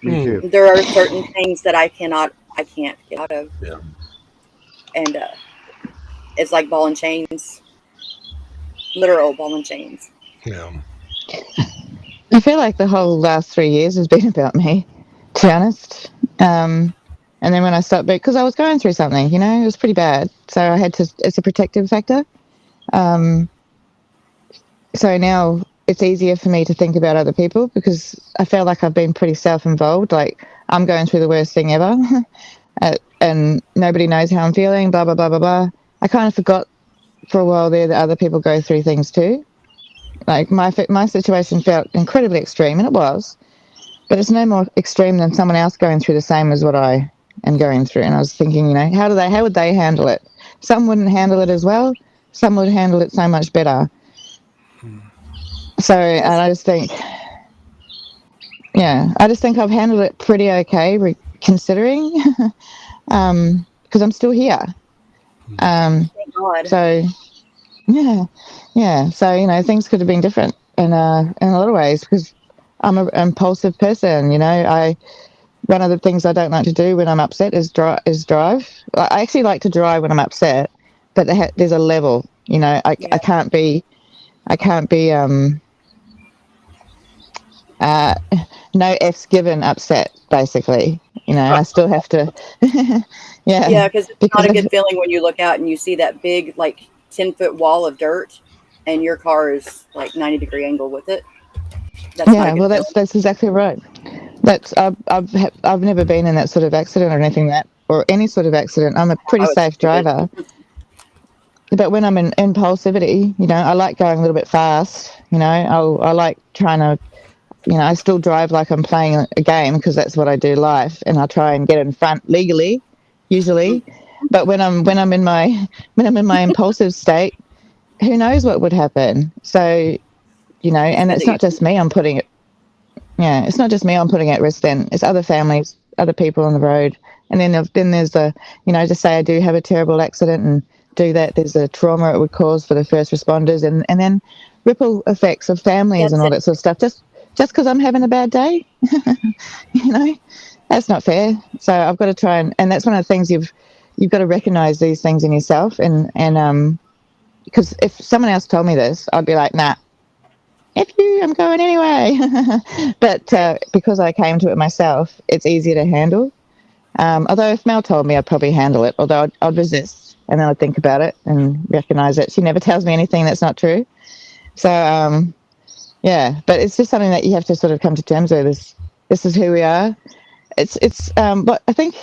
Me too. There are certain things that I can't get out of. Yeah. And it's like ball and chains. Literal ball and chains. Yeah. I feel like the whole last 3 years has been about me, to be honest. And then when I stopped, because I was going through something, you know, it was pretty bad. So I had to, it's a protective factor. So now it's easier for me to think about other people, because I feel like I've been pretty self-involved. Like, I'm going through the worst thing ever, and nobody knows how I'm feeling, blah, blah, blah, blah, blah. I kind of forgot for a while there that other people go through things too. Like, my situation felt incredibly extreme, and it was, but it's no more extreme than someone else going through the same as what I am going through. And I was thinking, you know, how would they handle it? Some wouldn't handle it as well. Some would handle it so much better. So, and I just think I've handled it pretty okay, considering, because I'm still here. Thank God. So, yeah. So, you know, things could have been different. in a lot of ways, because I'm an impulsive person. You know, one of the things I don't like to do when I'm upset is drive. I actually like to drive when I'm upset, but there's a level. You know, I can't be no F's given upset, basically. You know, I still have to Yeah, because it's because not a good feeling when you look out and you see that big, like 10-foot wall of dirt, and your car is like 90-degree angle with it. That's not a good feeling. that's exactly right. I've never been in that sort of accident or anything or any sort of accident. I'm a pretty safe driver. But when I'm in impulsivity, you know, I like going a little bit fast. You know, I like trying to, you know, I still drive like I'm playing a game because that's what I do life, and I try and get in front legally, usually. But when I'm in my impulsive state, who knows what would happen? So, you know, and it's not just me. It's not just me I'm putting at risk. Then it's other families, other people on the road, and then there's the, you know, just say I do have a terrible accident and do that. There's the trauma it would cause for the first responders, and then ripple effects of families and all that sort of stuff. Just because I'm having a bad day, you know, that's not fair. So I've got to try and that's one of the things you've got to recognize these things in yourself, and because if someone else told me this, I'd be like, nah. F you, I'm going anyway. But because I came to it myself, it's easier to handle. Although if Mel told me, I'd probably handle it. Although I'd resist, and then I'd think about it and recognize it. She never tells me anything that's not true. So yeah, but it's just something that you have to sort of come to terms with. This is who we are. It's but I think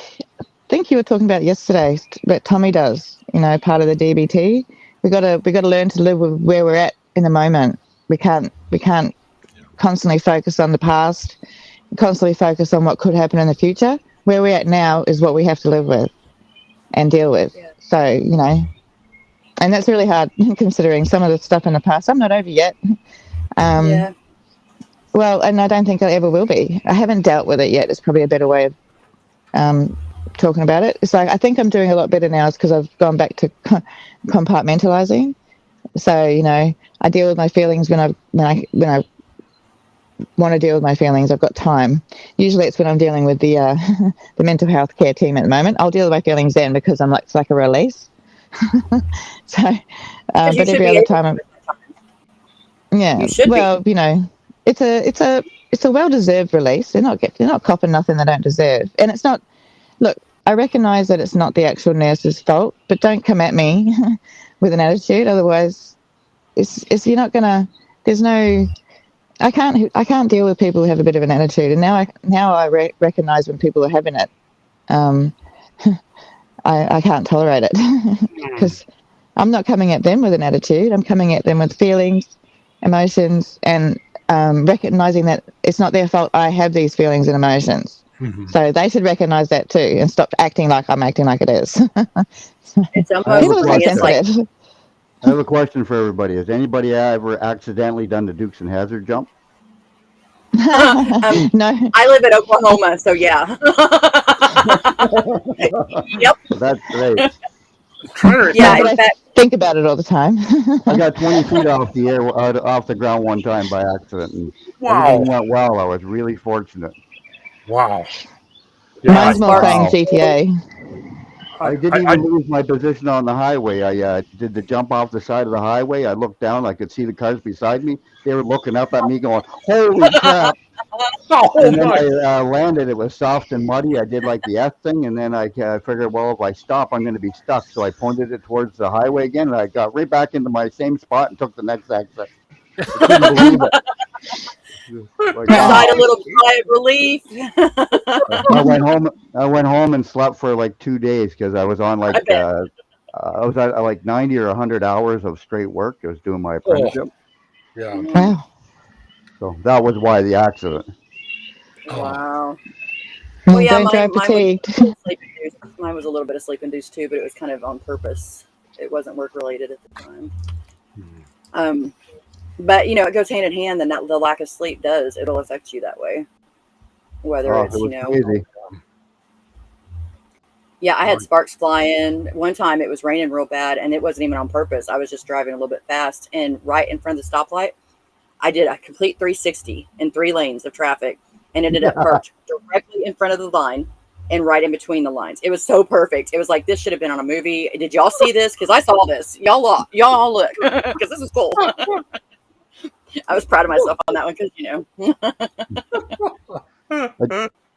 you were talking about yesterday. What Tommy does, you know, part of the DBT. We got to learn to live with where we're at in the moment. We can't constantly focus on the past, constantly focus on what could happen in the future. Where we're at now is what we have to live with and deal with. Yeah. So, you know, and that's really hard considering some of the stuff in the past. I'm not over yet. Yeah. Well, and I don't think I ever will be. I haven't dealt with it yet. It's probably a better way of talking about it. It's like I think I'm doing a lot better now because I've gone back to compartmentalizing. So, you know, I deal with my feelings when I want to deal with my feelings. I've got time. Usually it's when I'm dealing with the mental health care team at the moment. I'll deal with my feelings then because it's like a release. So, but every other time, yeah. Well, you know, it's a well-deserved release. They're not copping nothing they don't deserve, and it's not. Look, I recognise that it's not the actual nurse's fault, but don't come at me with an attitude. Otherwise, it's you're not gonna. There's no. I can't deal with people who have a bit of an attitude, and now I recognise when people are having it. I can't tolerate it because I'm not coming at them with an attitude. I'm coming at them with feelings, emotions, and recognising that it's not their fault I have these feelings and emotions. Mm-hmm. So they should recognise that too and stop acting like I'm acting like it is. It's almost sensitive. I have a question for everybody. Has anybody ever accidentally done the Dukes and Hazzard jump? No. I live in Oklahoma, so yeah. Yep. That's great. Yeah, in fact, think about it all the time. I got 20 feet off the ground one time by accident, and everything went well. I was really fortunate. Wow. Yeah, mine's more playing GTA. I didn't even lose my position on the highway. I did the jump off the side of the highway. I looked down. I could see the cars beside me. They were looking up at me going, holy crap. And then I landed. It was soft and muddy. I did like the F thing. And then I figured, well, if I stop, I'm going to be stuck. So I pointed it towards the highway again. And I got right back into my same spot and took the next exit. I couldn't believe it. Like, wow. A little cry of relief. I went home and slept for like 2 days because I was on like I was at like 90 or 100 hours of straight work. I was doing my apprenticeship. Yeah. Wow. So that was why the accident. Wow. Well, yeah, mine was a little bit of sleep induced too, but it was kind of on purpose. It wasn't work related at the time. But, you know, it goes hand in hand, and the lack of sleep it'll affect you that way. Whether it's, you know. Crazy. Yeah, I had sparks flying. One time it was raining real bad, and it wasn't even on purpose. I was just driving a little bit fast, and right in front of the stoplight, I did a complete 360 in 3 lanes of traffic and ended up parked directly in front of the line and right in between the lines. It was so perfect. It was like, this should have been on a movie. Did y'all see this? Because I saw this. Y'all look, because this is cool. I was proud of myself on that one because,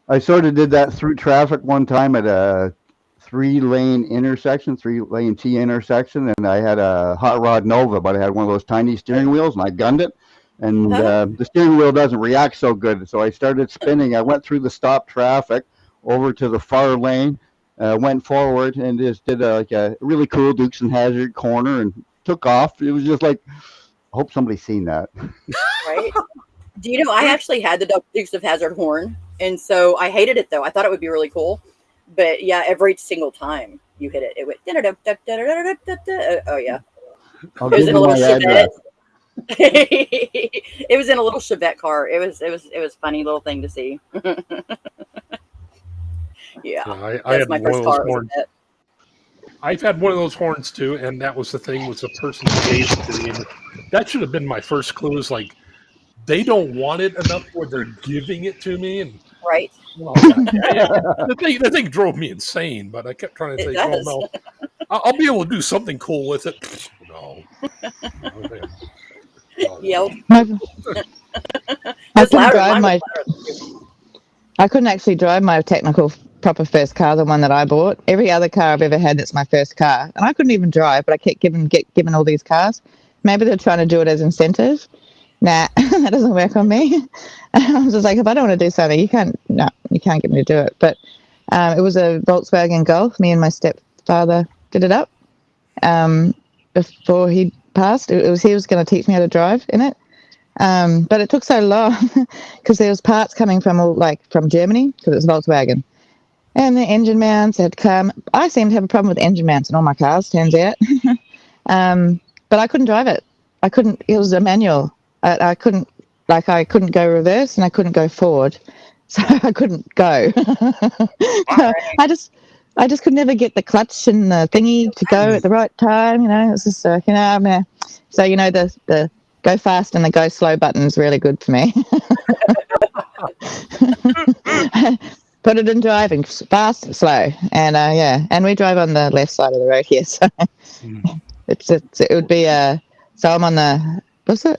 I sort of did that through traffic one time at a 3-lane intersection, 3-lane T intersection, and I had a Hot Rod Nova, but I had one of those tiny steering wheels, and I gunned it, and the steering wheel doesn't react so good, so I started spinning. I went through the stop traffic over to the far lane, went forward, and just did a really cool Dukes and Hazzard corner and took off. It was just like, I hope somebody's seen that. right? Do you know, I actually had the Dukes of Hazzard horn, and so I hated it, though. I thought it would be really cool. But yeah, every single time you hit it, it went. Oh yeah, I'll it was give in you a little my Chevette. address. It was in a little Chevette car. It was a funny little thing to see. Yeah, I that's had my one first of those car. horns. I've had one of those horns too, and that was the thing, was the person who gave it to me. And that should have been my first clue. Is like, they don't want it enough where they're giving it to me, and Right. well, the thing drove me insane. But I kept trying to say, "Oh no, I'll be able to do something cool with it." No. Yelled. I Just couldn't louder. drive Mine was my. louder. I couldn't actually drive my technical proper first car, the one that I bought. Every other car I've ever had, that's my first car, and I couldn't even drive. But I kept given all these cars. Maybe they're trying to do it as incentive. Nah, that doesn't work on me. I was just like, if I don't want to do something, you can't get me to do it. But it was a Volkswagen Golf. Me and my stepfather did it up before he passed. He was going to teach me how to drive in it. But it took so long because there was parts coming from from Germany, because it's Volkswagen. And the engine mounts had come. I seem to have a problem with engine mounts in all my cars, turns out. But I couldn't drive it. I couldn't. It was a manual. I couldn't go reverse and I couldn't go forward, so I couldn't go. So I just could never get the clutch and the thingy to go at the right time. It's just so the go fast and the go slow button is really good for me. Put it in driving, fast, slow, and and we drive on the left side of the road here, so it would be so I'm on the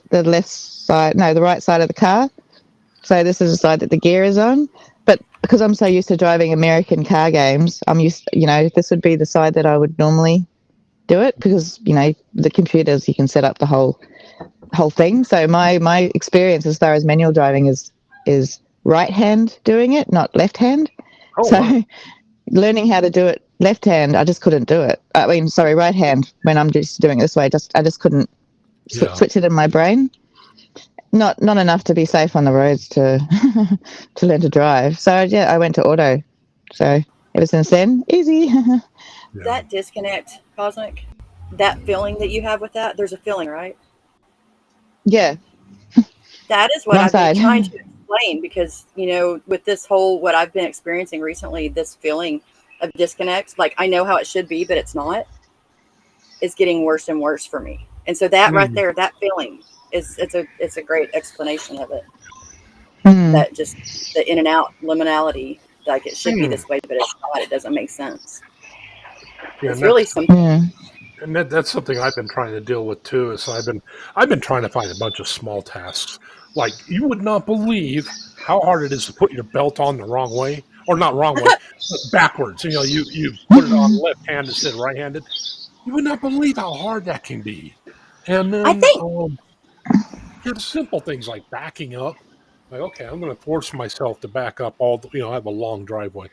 left side, no, the right side of the car. So this is the side that the gear is on. But because I'm so used to driving American car games, I'm used, this would be the side that I would normally do it, because, the computers, you can set up the whole thing. So my experience as far as manual driving is right hand doing it, not left hand. Oh, so wow. Learning how to do it left hand, I just couldn't do it. Right hand, when I'm just doing it this way, I just couldn't switch it in my brain. Not enough to be safe on the roads to to learn to drive. So I went to auto. So ever since then, easy. That disconnect, Cosmic, that feeling that you have with that, there's a feeling, right? Yeah. That is what One I've side. been trying to explain, because, with this whole, what I've been experiencing recently, this feeling of disconnect, like I know how it should be, but it's not, is getting worse and worse for me. And so that right there, that feeling it's a great explanation of it. That just the in and out liminality, like it should be this way, but it's not. It doesn't make sense. Yeah, it's really simple. And that's something I've been trying to deal with too. Is I've been trying to find a bunch of small tasks. Like, you would not believe how hard it is to put your belt on the wrong way, or not wrong way, but backwards. You put it on left hand instead of right handed. You would not believe how hard that can be. And then I think simple things like backing up. Like, okay, I'm going to force myself to back up I have a long driveway.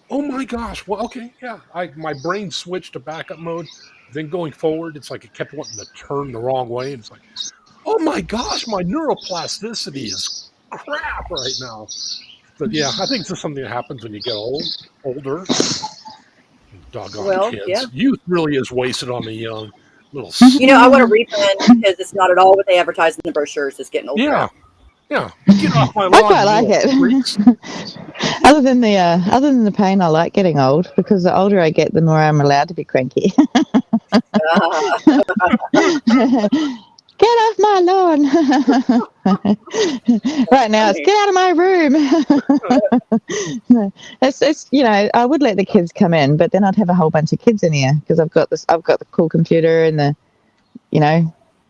Oh my gosh. Well, okay. Yeah. My brain switched to backup mode. Then going forward, it's like it kept wanting to turn the wrong way. And it's like, oh my gosh, my neuroplasticity is crap right now. But yeah, I think this is something that happens when you get older. Doggone kids. Yeah. Youth really is wasted on the young. Little. I want to refund, because it's not at all what they advertise in the brochures. It's getting old. Yeah. Yeah. Get off my lawn. I quite like it. Other than the pain, I like getting old, because the older I get, the more I'm allowed to be cranky. get off my lawn. Right now, it's get out of my room. It's I would let the kids come in, but then I'd have a whole bunch of kids in here because I've got the cool computer and the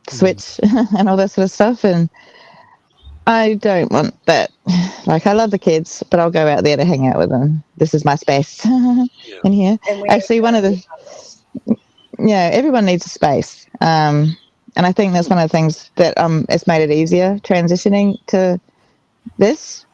switch and all that sort of stuff, and I don't want that. Like, I love the kids, but I'll go out there to hang out with them. This is my space in here. Actually, everyone needs a space. And I think that's one of the things that it's made it easier transitioning to this,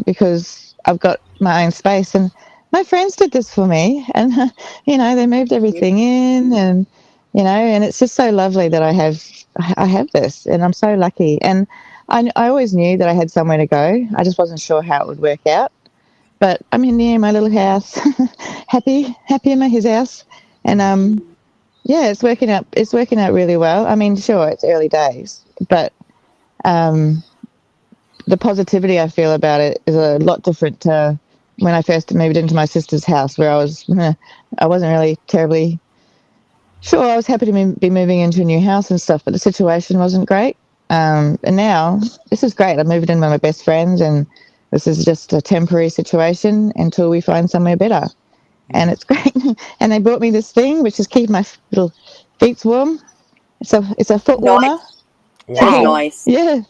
because I've got my own space. And my friends did this for me, and they moved everything in, and and it's just so lovely that I have this, and I'm so lucky. And I always knew that I had somewhere to go. I just wasn't sure how it would work out. But I'm in there, my little house, happy in his house, and it's working out. It's working out really well. I mean, sure, it's early days, but the positivity I feel about it is a lot different to when I first moved into my sister's house, where I wasn't really terribly sure. I was happy to be moving into a new house and stuff, but the situation wasn't great. And now this is great. I'm moving in with my best friends, and this is just a temporary situation until we find somewhere better. And it's great. And they brought me this thing, which is keeping my little feet warm. It's a foot warmer. Nice. Wow. Nice. Yeah,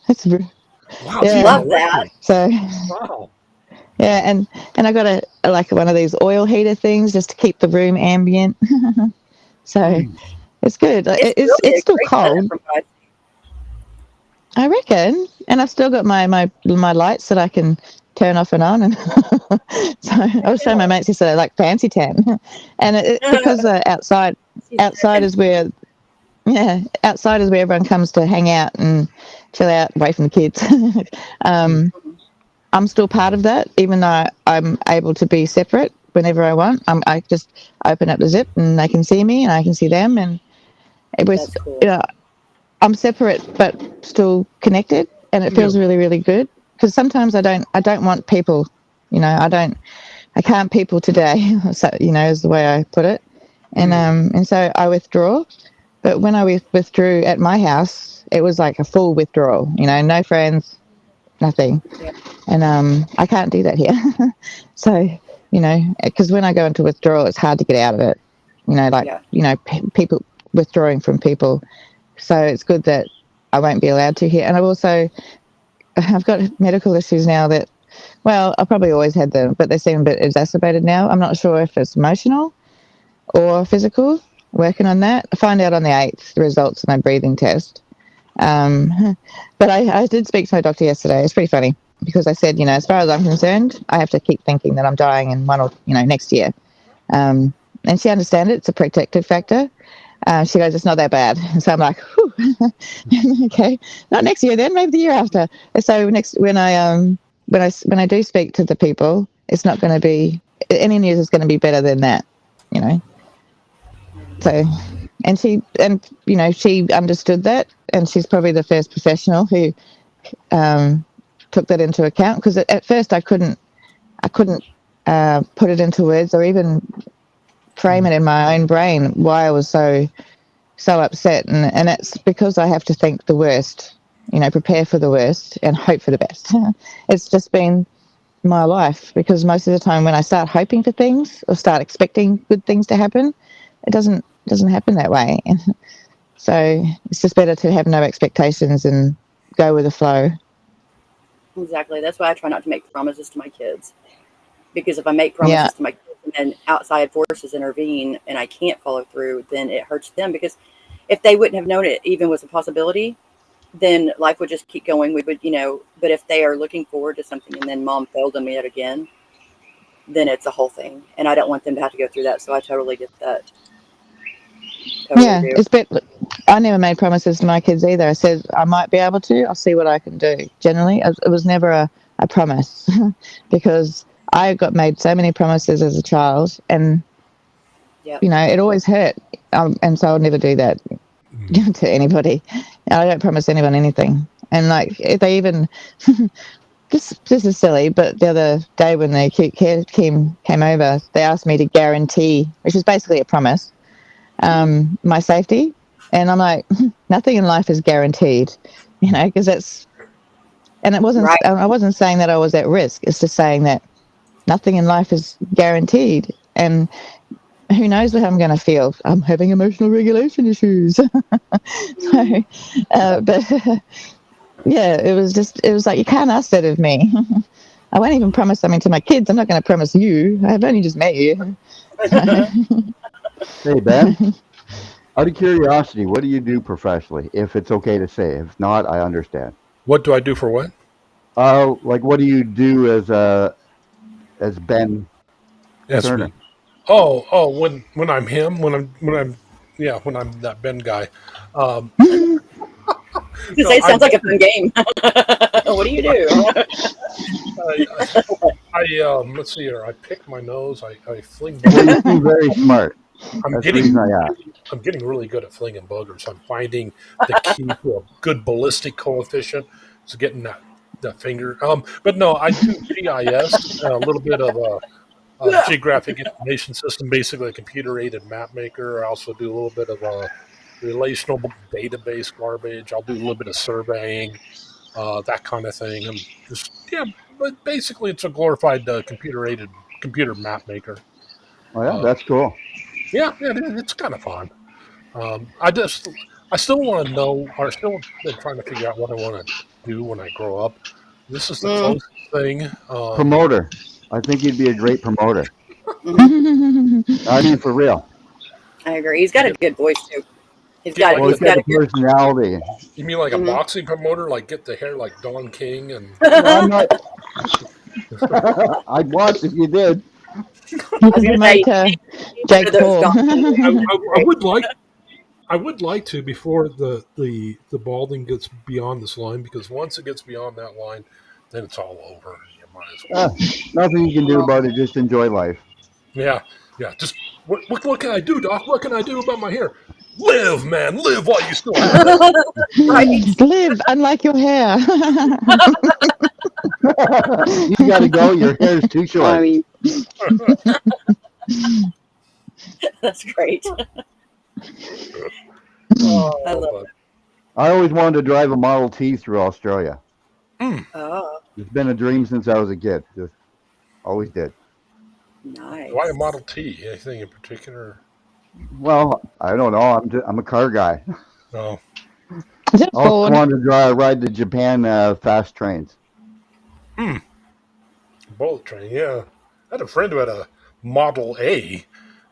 Wow, yeah. Love that. So wow. Yeah, and I got one of these oil heater things just to keep the room ambient. So it's good. It's still cold, I reckon, and I've still got my lights that I can turn off and on. And so I was showing my mates yesterday, like fancy tan, and because outside is where everyone comes to hang out and chill out away from the kids. I'm still part of that, even though I'm able to be separate whenever I want. I just open up the zip and they can see me and I can see them, and it was cool. I'm separate but still connected, and it feels really, really good, because sometimes I don't want people, I can't people today, so is the way I put it, and so I withdraw. But when I withdrew at my house, it was like a full withdrawal, no friends, nothing. And I can't do that here. So because when I go into withdrawal, it's hard to get out of it, people withdrawing from people. So it's good that I won't be allowed to here. And I've got medical issues now that, well, I probably always had them, but they seem a bit exacerbated now. I'm not sure if it's emotional or physical. Working on that. I find out on the 8th the results of my breathing test. But I did speak to my doctor yesterday. It's pretty funny, because I said, as far as I'm concerned, I have to keep thinking that I'm dying in next year. And she understands it. It's a protective factor. She goes, it's not that bad. And so I'm like, whew. Okay, not next year then, maybe the year after. And so when I do speak to the people, it's not going to be, any news is going to be better than that, So, and she understood that, and she's probably the first professional who took that into account, because at first I couldn't put it into words or even frame it in my own brain why I was so upset, and it's because I have to think the worst, prepare for the worst and hope for the best. It's just been my life, because most of the time when I start hoping for things or start expecting good things to happen, it doesn't happen that way. And so it's just better to have no expectations and go with the flow. Exactly. That's why I try not to make promises to my kids, because if I make promises to my kids and then outside forces intervene and I can't follow through, then it hurts them, because if they wouldn't have known it even was a possibility, then life would just keep going. We would, but if they are looking forward to something and then mom failed them yet again, then it's a whole thing. And I don't want them to have to go through that. So I totally get that. I never made promises to my kids either. I said I might be able to. I'll see what I can do. Generally, it was never a promise because I got made so many promises as a child, and it always hurt. And so I'll never do that to anybody. I don't promise anyone anything. And like, if they even this is silly, but the other day when the acute care team came over, they asked me to guarantee, which is basically a promise, my safety. And I'm like, nothing in life is guaranteed, because that's, and it wasn't, Right. I wasn't saying that I was at risk. It's just saying that nothing in life is guaranteed. And who knows how I'm going to feel. I'm having emotional regulation issues. So, but yeah, it was like, you can't ask that of me. I won't even promise something to my kids. I'm not going to promise you. I've only just met you. Hey, Ben, out of curiosity, what do you do professionally? If it's okay to say. If not, I understand. What do I do for what? Like, what do you do as Ben As Turner? me. Oh, when I'm him, when I'm that Ben guy. Um, no, It sounds like a fun game. What do you do? let's see here. I pick my nose. I fling. Well, Boogers. you seem very smart. I'm That's the reason getting I asked. I'm getting really good at flinging boogers. I'm finding the key to a good ballistic coefficient is getting that finger. But no, I do GIS, a little bit of a geographic information system, basically a computer-aided map maker. I also do a little bit of a relational database garbage. I'll do a little bit of surveying, that kind of thing. And just but basically it's a glorified computer map maker. Oh, yeah, that's cool. Yeah, it's kind of fun. I still want to know, or still been trying to figure out what I want to do when I grow up. This is the closest thing. Promoter. I think you'd be a great promoter. Mhm. I mean, for real. I agree. He's got a good voice too. He's Yeah, got Well, he's he's got got the a good. personality. You mean like a Mhm. boxing promoter, like get the hair like Don King and Well, I'm not. I'd watch if you did. You I was can gonna say, promote he's Jake one of those Paul. I would like to before the balding gets beyond this line, because once it gets beyond that line, then it's all over. You might as well. Nothing you can do about it. Just enjoy life. Yeah. Just what can I do, Doc? What can I do about my hair? Live, man, live while you still have it. Right. Live, unlike your hair. You got to go. Your hair's too short. That's great. Oh, I love but- I always wanted to drive a Model T through Australia. Oh, It's been a dream since I was a kid. Just always did. nice. Why a Model T? Anything in particular? Well, I don't know. I'm a car guy. No. Is it I also Ford? wanted to ride the Japan fast trains. Bullet train, yeah. I had a friend who had a Model A,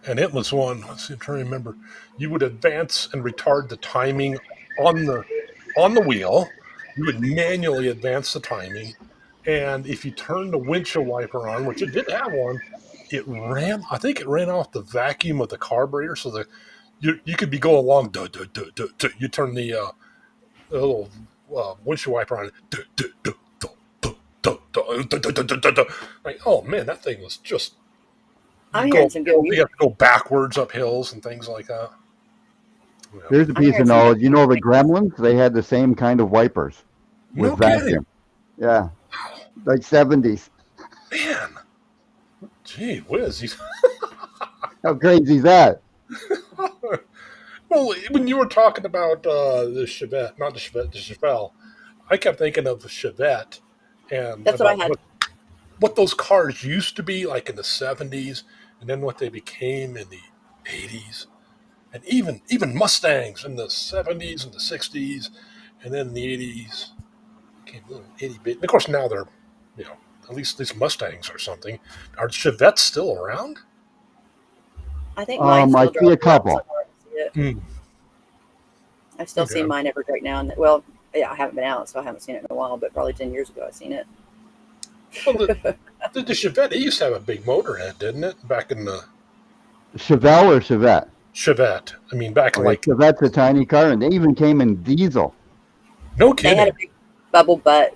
and it was one. Let's see, I'm trying to remember. You would advance and retard the timing on the wheel. You would manually advance the timing, and if you turn the windshield wiper on, which it did have one, it ran. I think it ran off the vacuum of the carburetor, so that you could be going along. Duh, duh, duh, duh, duh. You turn the little windshield wiper on. Duh, duh, duh, duh, duh, duh, duh, duh, duh, duh, duh, duh, duh. Like, oh man, that thing was just. I'm hearing some good You music. have to go backwards up hills and things like that. Yeah. Here's a I'm piece hearing of some knowledge. good You know the music. Gremlins? They had the same kind of wipers with No kidding, vacuum. Yeah, like 70s. man. Gee whiz. How crazy is that? Well, when you were talking about the Chevette, not the Chevette, the Chevelle, I kept thinking of the Chevette and That's what I about had. what those cars used to be like in the 70s, and then what they became in the 80s, and even Mustangs in the 70s and the 60s, and then in the 80s came a little itty bit. And of course now they're, at least these Mustangs or something. Are Chevettes still around? I think mine I still see a drives around couple. somewhere. I see it. Mm. I still see Okay. mine every right now. And well, yeah, I haven't been out, so I haven't seen it in a while. But probably 10 years ago, I've seen it. Well, the Chevette, it used to have a big motor head, didn't it? Back in the Chevelle or Chevette? Chevette. I mean, back in Okay, like, Chevette's a tiny car, and they even came in diesel. no They had kidding. a big bubble butt.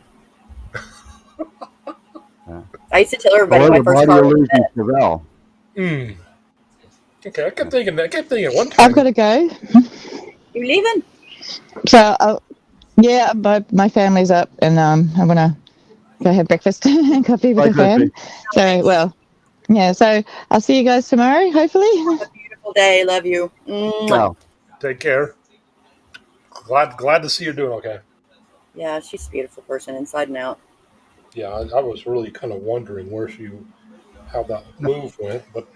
Yeah. I used to tell everybody Or my the first body car was illusion Chevelle. Mm. Okay, I kept thinking one time. I've got to go. You leaving? So, yeah, my family's up, and I'm gonna go have breakfast and coffee with Bye, the fam. Chrissy. So, well, yeah. So I'll see you guys tomorrow, hopefully. Have a beautiful day. Love you. Mwah. Ciao. Take care. Glad to see you're doing okay. Yeah, she's a beautiful person inside and out. Yeah, I was really kind of wondering how that move went, but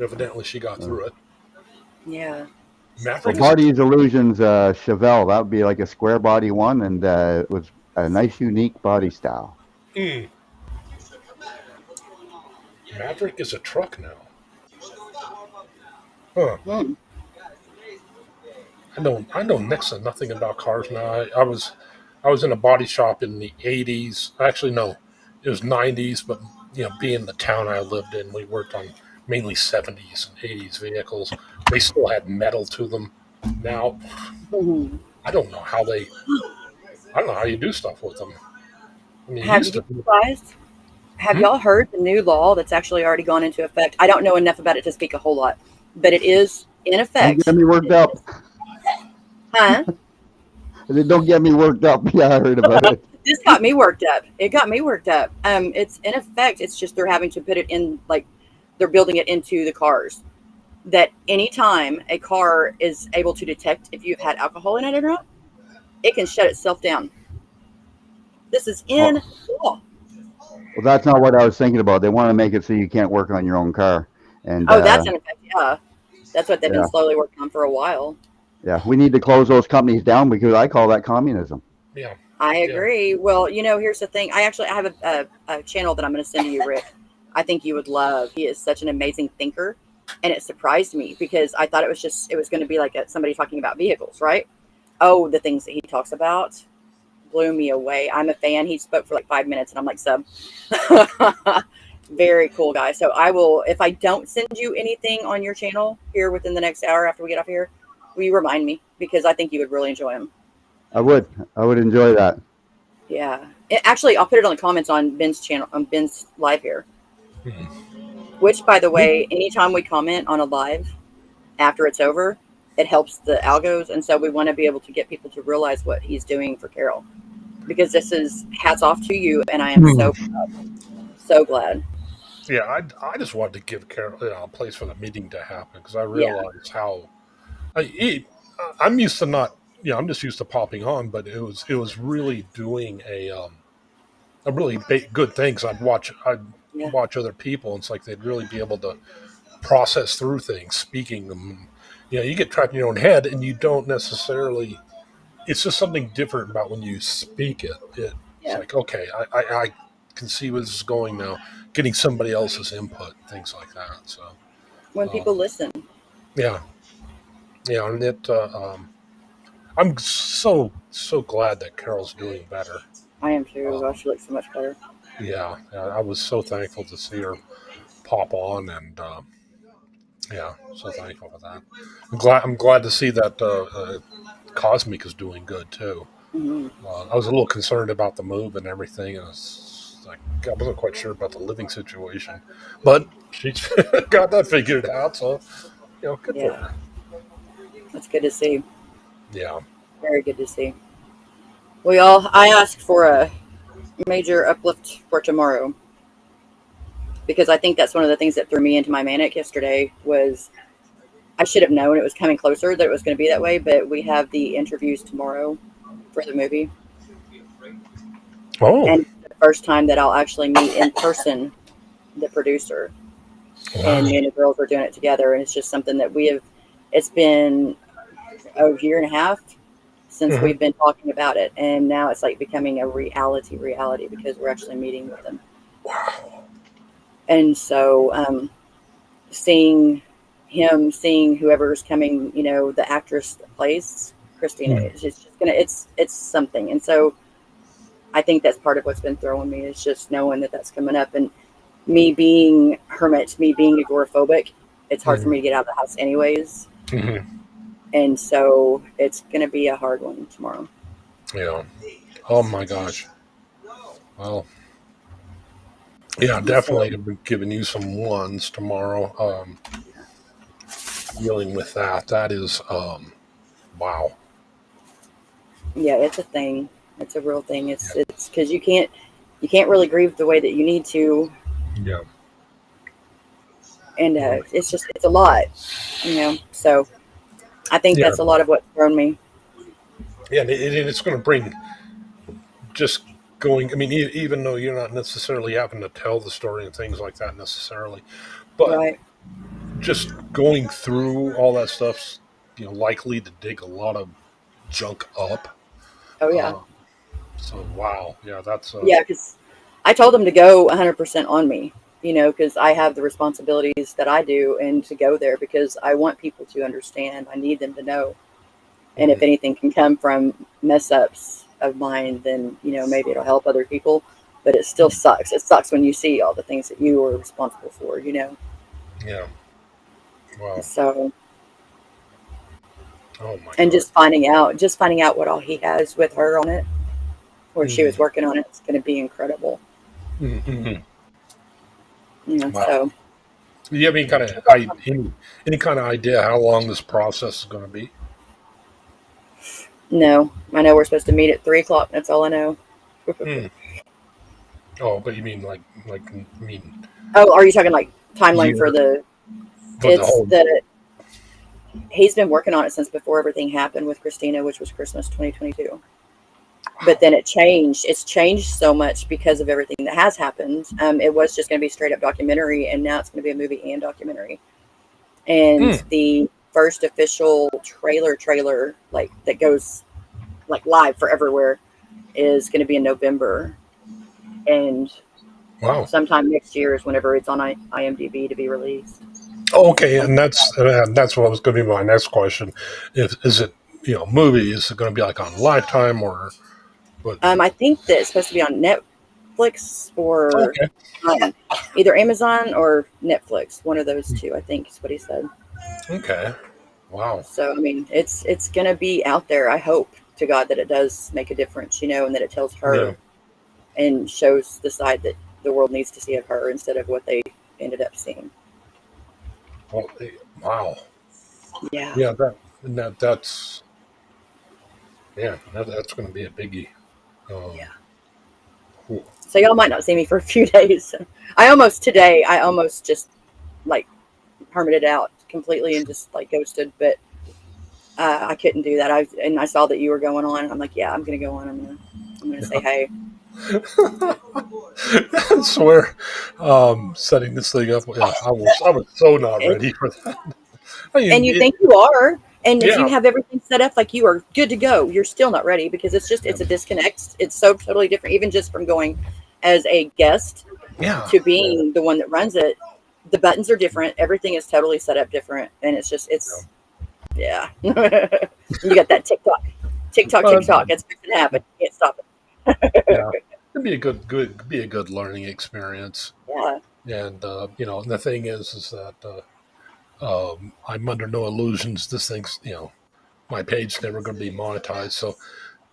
evidently she got through it. Yeah. Well, Maverick is Body's Illusions Chevelle, that would be like a square body one, and it was a nice, unique body style. Maverick is a truck now. Huh. Hmm. I know next to nothing about cars now. I was in a body shop in the '80s. Actually, no, it was '90s. But being the town I lived in, we worked on mainly '70s and '80s vehicles. They still had metal to them. Now Mhm. I don't know how they. I don't know how you do stuff with them. I mean, you Have used you to. guys? Have Hmm? y'all heard the new law that's actually already gone into effect? I don't know enough about it to speak a whole lot, but it is in Don't effect. get me worked up. Huh? Don't get me worked up. Yeah, I heard about it. This got me worked up. It got me worked up. It's in effect. It's just they're having to put it in, like they're building it into the cars. That anytime a car is able to detect if you've had alcohol in it or not, it can shut itself down. This is in Well, law. well, that's not what I was thinking about. They want to make it so you can't work on your own car, and Oh, that's in effect. Yeah, that's what they've been yeah, slowly working on for a while. yeah, we need to close those companies down because I call that communism. Yeah, I yeah. agree. Well, here's the thing. I have a channel that I'm going to send to you, Rick. I think you would love. He is such an amazing thinker, and it surprised me because I thought it was going to be like somebody talking about vehicles, right? Oh, the things that he talks about blew me away. I'm a fan. He spoke for like 5 minutes, and I'm like, sub. Very cool guy. So I will, if I don't send you anything on your channel here within the next hour after we get off here, will you remind me? Because I think you would really enjoy him. I would enjoy that. Yeah. Actually, I'll put it on the comments on Ben's channel, on Ben's live here. Mhm. Which, by the way, anytime we comment on a live after it's over, it helps the algos. And so we want to be able to get people to realize what he's doing for Carol. Because this is hats off to you. And I am so glad. Yeah, I just wanted to give Carol a place for the meeting to happen because I Yeah. realized how I'm used to not. I'm just used to popping on, but it was really doing a really good thing. Cause I'd Yeah. watch other people, and it's like they'd really be able to process through things, speaking them. You get trapped in your own head, and you don't necessarily. It's just something different about when you speak it. It's Yeah. like, okay, I can see where this is going now. Getting somebody else's input, things like that. So, When people listen. yeah, yeah, and I'm so glad that Carol's doing better. I am too. Um, Oh, she looks so much better. yeah, I was so thankful to see her pop on, and yeah, so thankful for that. I'm glad to see that Cosmic is doing good too. Hmm. I was a little concerned about the move and everything, and I wasn't quite sure about the living situation, but she's got that figured out. So, good for Yeah. her. That's good to see. Yeah. Very good to see. I asked for a major uplift for tomorrow because I think that's one of the things that threw me into my manic yesterday was I should have known it was coming closer that it was going to be that way, but we have the interviews tomorrow for the movie. Oh. And it's the first time that I'll actually meet in person the producer. And me and the girls are doing it together, and it's just something that it's been a year and a half since Mhm. we've been talking about it, and now it's like becoming a reality because we're actually meeting with them. Wow. And so seeing him, seeing whoever's coming, the actress that plays Christina, it's just gonna it's something. And so I think that's part of what's been throwing me is just knowing that that's coming up, and me being hermit, me being agoraphobic, it's hard for me to get out of the house anyways. Mhm. And so it's going to be a hard one tomorrow. Yeah. Oh my gosh. Well, yeah, definitely be giving you some ones tomorrow. Dealing with that. That is wow. Yeah, it's a thing. It's a real thing. It's because you can't really grieve the way that you need to, Yeah. and it's a lot, So I think Yeah. that's a lot of what's thrown me. Yeah, and it's going to bring just going. I mean, even though you're not necessarily having to tell the story and things like that necessarily, but Right. just going through all that stuff's likely to dig a lot of junk up. Oh yeah. Uh, so wow, yeah, that's Yeah, because I told them to go 100% on me, because I have the responsibilities that I do, and to go there because I want people to understand. I need them to know. And if mm, anything can come from mess ups of mine, then, maybe it'll help other people. But it still sucks. It sucks when you see all the things that you were responsible for. yeah, wow, So, oh my and god, just finding out what all he has with her on it, or she was mm, working on it, it's going to be incredible. mm. Wow. So Do you have any kind of any kind of idea how long this process is going to be? no, I know we're supposed to meet at 3 o'clock. That's all I know. Mm. Oh, but you mean like I mean Oh, are you talking like timeline for year the? for the It's whole? the He's been working on it since before everything happened with Christina, which was Christmas 2022. But Wow. then it changed. It's changed so much because of everything that has happened. It was just going to be straight up documentary, and now it's going to be a movie and documentary. And Mm. the first official trailer like that goes like live for everywhere is going to be in November, and Wow. sometime next year is whenever it's on IMDb to be released. Oh, okay, and that's what was going to be my next question. If is it movie? Is it going to be like on Lifetime or what? I think that it's supposed to be on Netflix or Okay. either Amazon or Netflix. One of those two, I think, is what he said. Okay. Wow. So I mean, it's gonna be out there. I hope to God that it does make a difference, and that it tells Yeah. her and shows the side that the world needs to see of her instead of what they ended up seeing. Well, wow. Yeah. Yeah. That's that's going to be a biggie. Um, Yeah. cool. So y'all might not see me for a few days. I almost just like hermited out completely and just like ghosted, but I couldn't do that. I saw that you were going on, and I'm like, yeah, I'm gonna go on. I'm gonna say hey. I swear, setting this thing up. Yeah, I was so not And, ready for that. I and mean, you think you are, and if you yeah, have everything set up like you are good to go, you're still not ready because it's a disconnect. It's so totally different, even just from going as a guest yeah, to being the one that runs it. The buttons are different. Everything is totally set up different, and it's yeah. You got that uh, TikTok. It's going to happen. You can't stop it. yeah. It'd be a good learning experience. Yeah. And and the thing is that I'm under no illusions. This thing's my page's never going to be monetized. So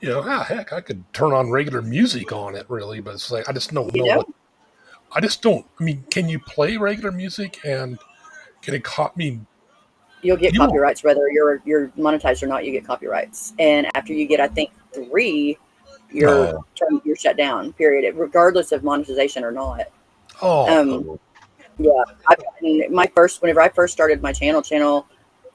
heck, I could turn on regular music on it, really. But it's like I just don't You know know, what. I just don't. I mean, can you play regular music and can it caught me? you'll get You copyrights whether you're monetized or not. You get copyrights, and after you get, I think, three, you're no. you're shut down. Period. Regardless of monetization or not. Oh, Um, yeah. Whenever I first started my channel,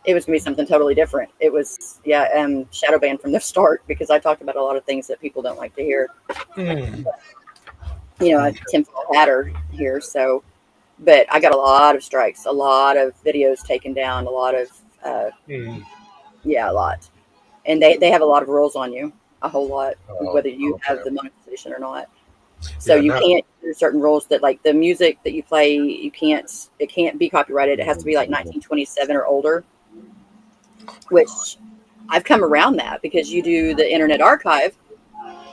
it was gonna be something totally different. It was shadow banned from the start because I talked about a lot of things that people don't like to hear. mm, A tinfoil hatter here, so. But I got a lot of strikes, a lot of videos taken down, a lot of uh, mm. a lot, and they have a lot of rules on you, a whole lot, Oh, whether you have okay. the monetization or not. So Yeah, you not. can't. There's certain rules that like the music that you play, you can't. It can't be copyrighted. It has to be like 1927 or older, which I've come around that because you do the Internet Archive,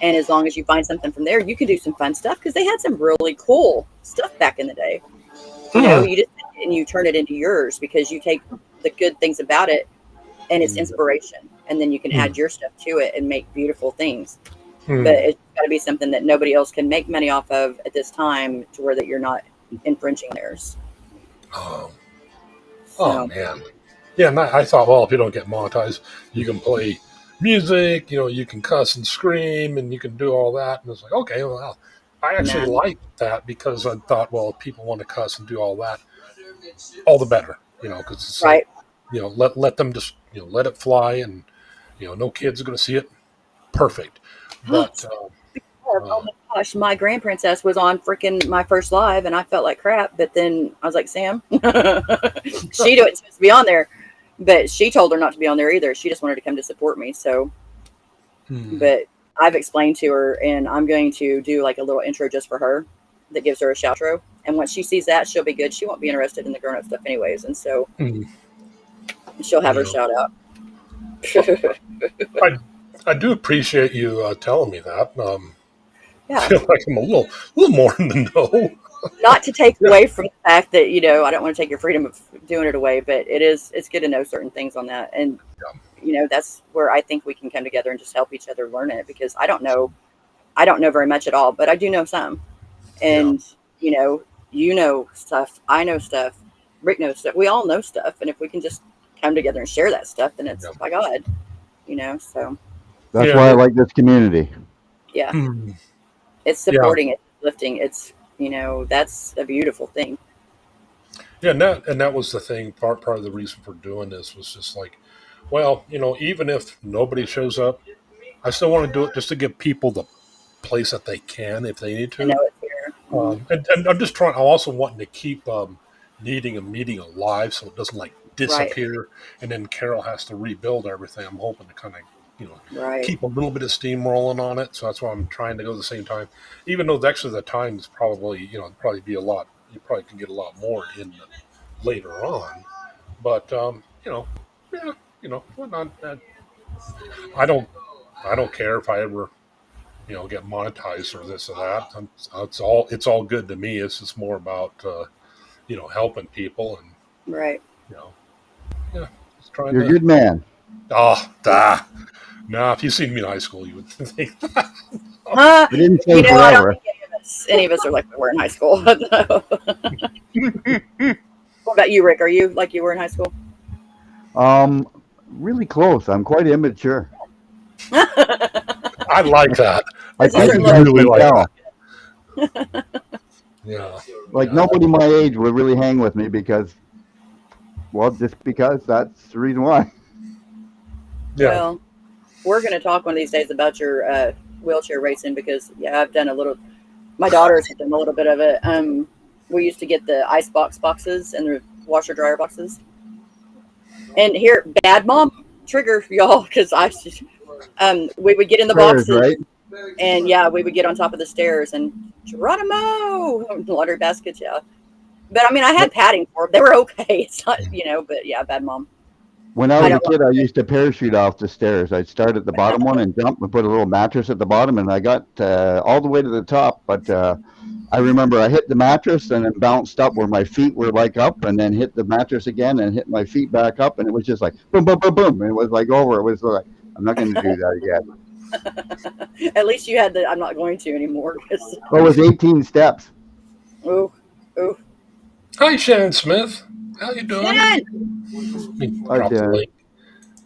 and as long as you find something from there, you can do some fun stuff because they had some really cool stuff back in the day. Mm, You just and you turn it into yours because you take the good things about it and it's inspiration, and then you can mm, add your stuff to it and make beautiful things. But mm. it's got to be something that nobody else can make money off of at this time, to where that you're not infringing theirs. Oh, oh So man. Yeah, and I thought, well, if you don't get monetized, you can play music, you can cuss and scream, and you can do all that. And it's like, okay, well, I actually nah, liked that because I thought, well, if people want to cuss and do all that, all the better, because it's like, right? let them just, let it fly, and no kids are going to see it. perfect. But Oh my gosh, my grand princess was on freaking my first live, and I felt like crap. But then I was like, Sam, she wasn't supposed to be on there, but she told her not to be on there either. She just wanted to come to support me. So, but I've explained to her, and I'm going to do like a little intro just for her that gives her a shoutro. And once she sees that, she'll be good. She won't be interested in the grown up stuff anyways, and so she'll have her shout out. I do appreciate you telling me that. Yeah. I feel like I'm a little more in the know. Not to take away from the fact that, you know, I don't want to take your freedom of doing it away, but it's good to know certain things on that. And, you know, that's where I think we can come together and just help each other learn it, because I don't know very much at all, but I do know some. And, you know stuff, I know stuff, Rick knows stuff. We all know stuff. And if we can just come together and share that stuff, then it's by God, you know, so. That's why I like this community. Yeah. It's supporting, it's lifting, it's, you know, that's a beautiful thing. Yeah, and that was the thing. Part of the reason for doing this was just like, well, you know, even if nobody shows up, I still want to do it just to give people the place that they can if they need to. I know it's here. And I'm just trying. I'm also wanting to keep needing a meeting alive, so it doesn't like disappear, and then Carol has to rebuild everything. I'm hoping to kind of, you know, keep a little bit of steam rolling on it. So that's why I'm trying to go the same time, even though actually the time is probably, you know, probably be a lot. You probably can get a lot more in later on, but you know, yeah, you know, not. I don't care if I ever, you know, get monetized or this or that. It's all good to me. It's just more about you know, helping people and you know, just trying. You're a good man. No, if you've seen me in high school, you would think that. I didn't say forever. I don't think any of us are like we were in high school. What about you, Rick? Are you like you were in high school? Really close. I'm quite immature. I like that. I really like that. Yeah. Like nobody my age would really hang with me because, well, just because that's the reason why. Yeah. Well, we're going to talk one of these days about your wheelchair racing because, I've done a little. My daughters have done a little bit of it. We used to get the ice boxes and the washer dryer boxes. And here, bad mom trigger, y'all, because we would get in the boxes, right? And we would get on top of the stairs and Geronimo water baskets, But I mean, I had padding for them; they were okay. It's not, you know, but bad mom. When I was a kid, I used to parachute off the stairs. I'd start at the bottom one and jump and put a little mattress at the bottom, and I got all the way to the top. But I remember I hit the mattress and then bounced up where my feet were like up, and then hit the mattress again and hit my feet back up, and it was just like boom, boom, boom, boom. And it was like over. It was like, I'm not going to do that again. At least you had the I'm not going to anymore. Well, it was 18 steps. Ooh. Hi, Shannon Smith. How you doing? Drop the link.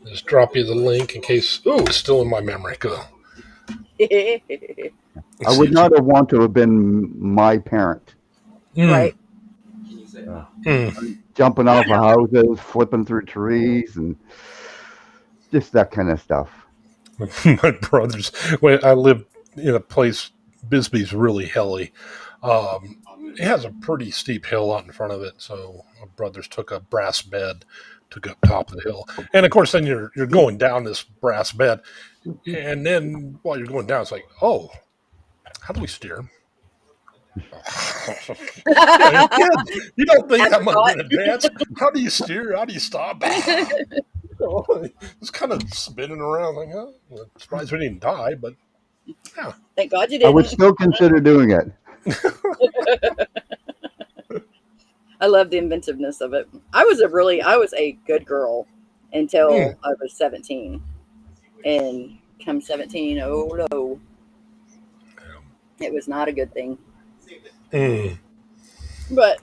Just drop you the link in case. Oh, it's still in my memory. Go. I would not have wanted to have been my parent. Right. Jumping off of houses, flipping through trees, and just that kind of stuff. My brothers, when I lived in a place, Bisbee's really hilly. It has a pretty steep hill out in front of it, so my brothers took a brass bed to go up top of the hill, and of course, then you're going down this brass bed, and then while you're going down, it's like, oh, how do we steer? You don't think that much in advance. How do you steer? How do you stop? It's kind of spinning around like, oh, I'm surprised we didn't die, but yeah. Thank God you didn't. I would still consider doing it. I love the inventiveness of it. I was a good girl until I was 17. And come 17, oh no. It was not a good thing. But,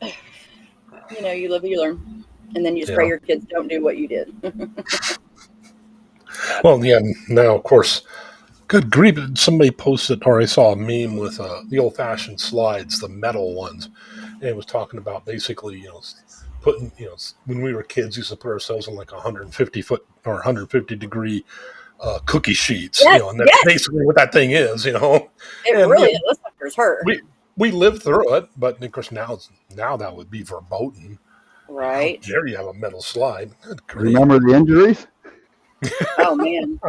you know, you live, you learn. And then you just pray your kids don't do what you did. Well, now, of course, good grief, somebody posted, or I saw a meme with the old-fashioned slides, the metal ones, and it was talking about basically, you know, putting, you know, when we were kids, we used to put ourselves in like 150 foot or 150 degree cookie sheets, Yes, and that's yes, basically what that thing is, it And really is. Those suckers hurt. we lived through it, but of course now that would be verboten. How Right. dare you have a metal slide? Good grief. Remember the injuries? Oh man.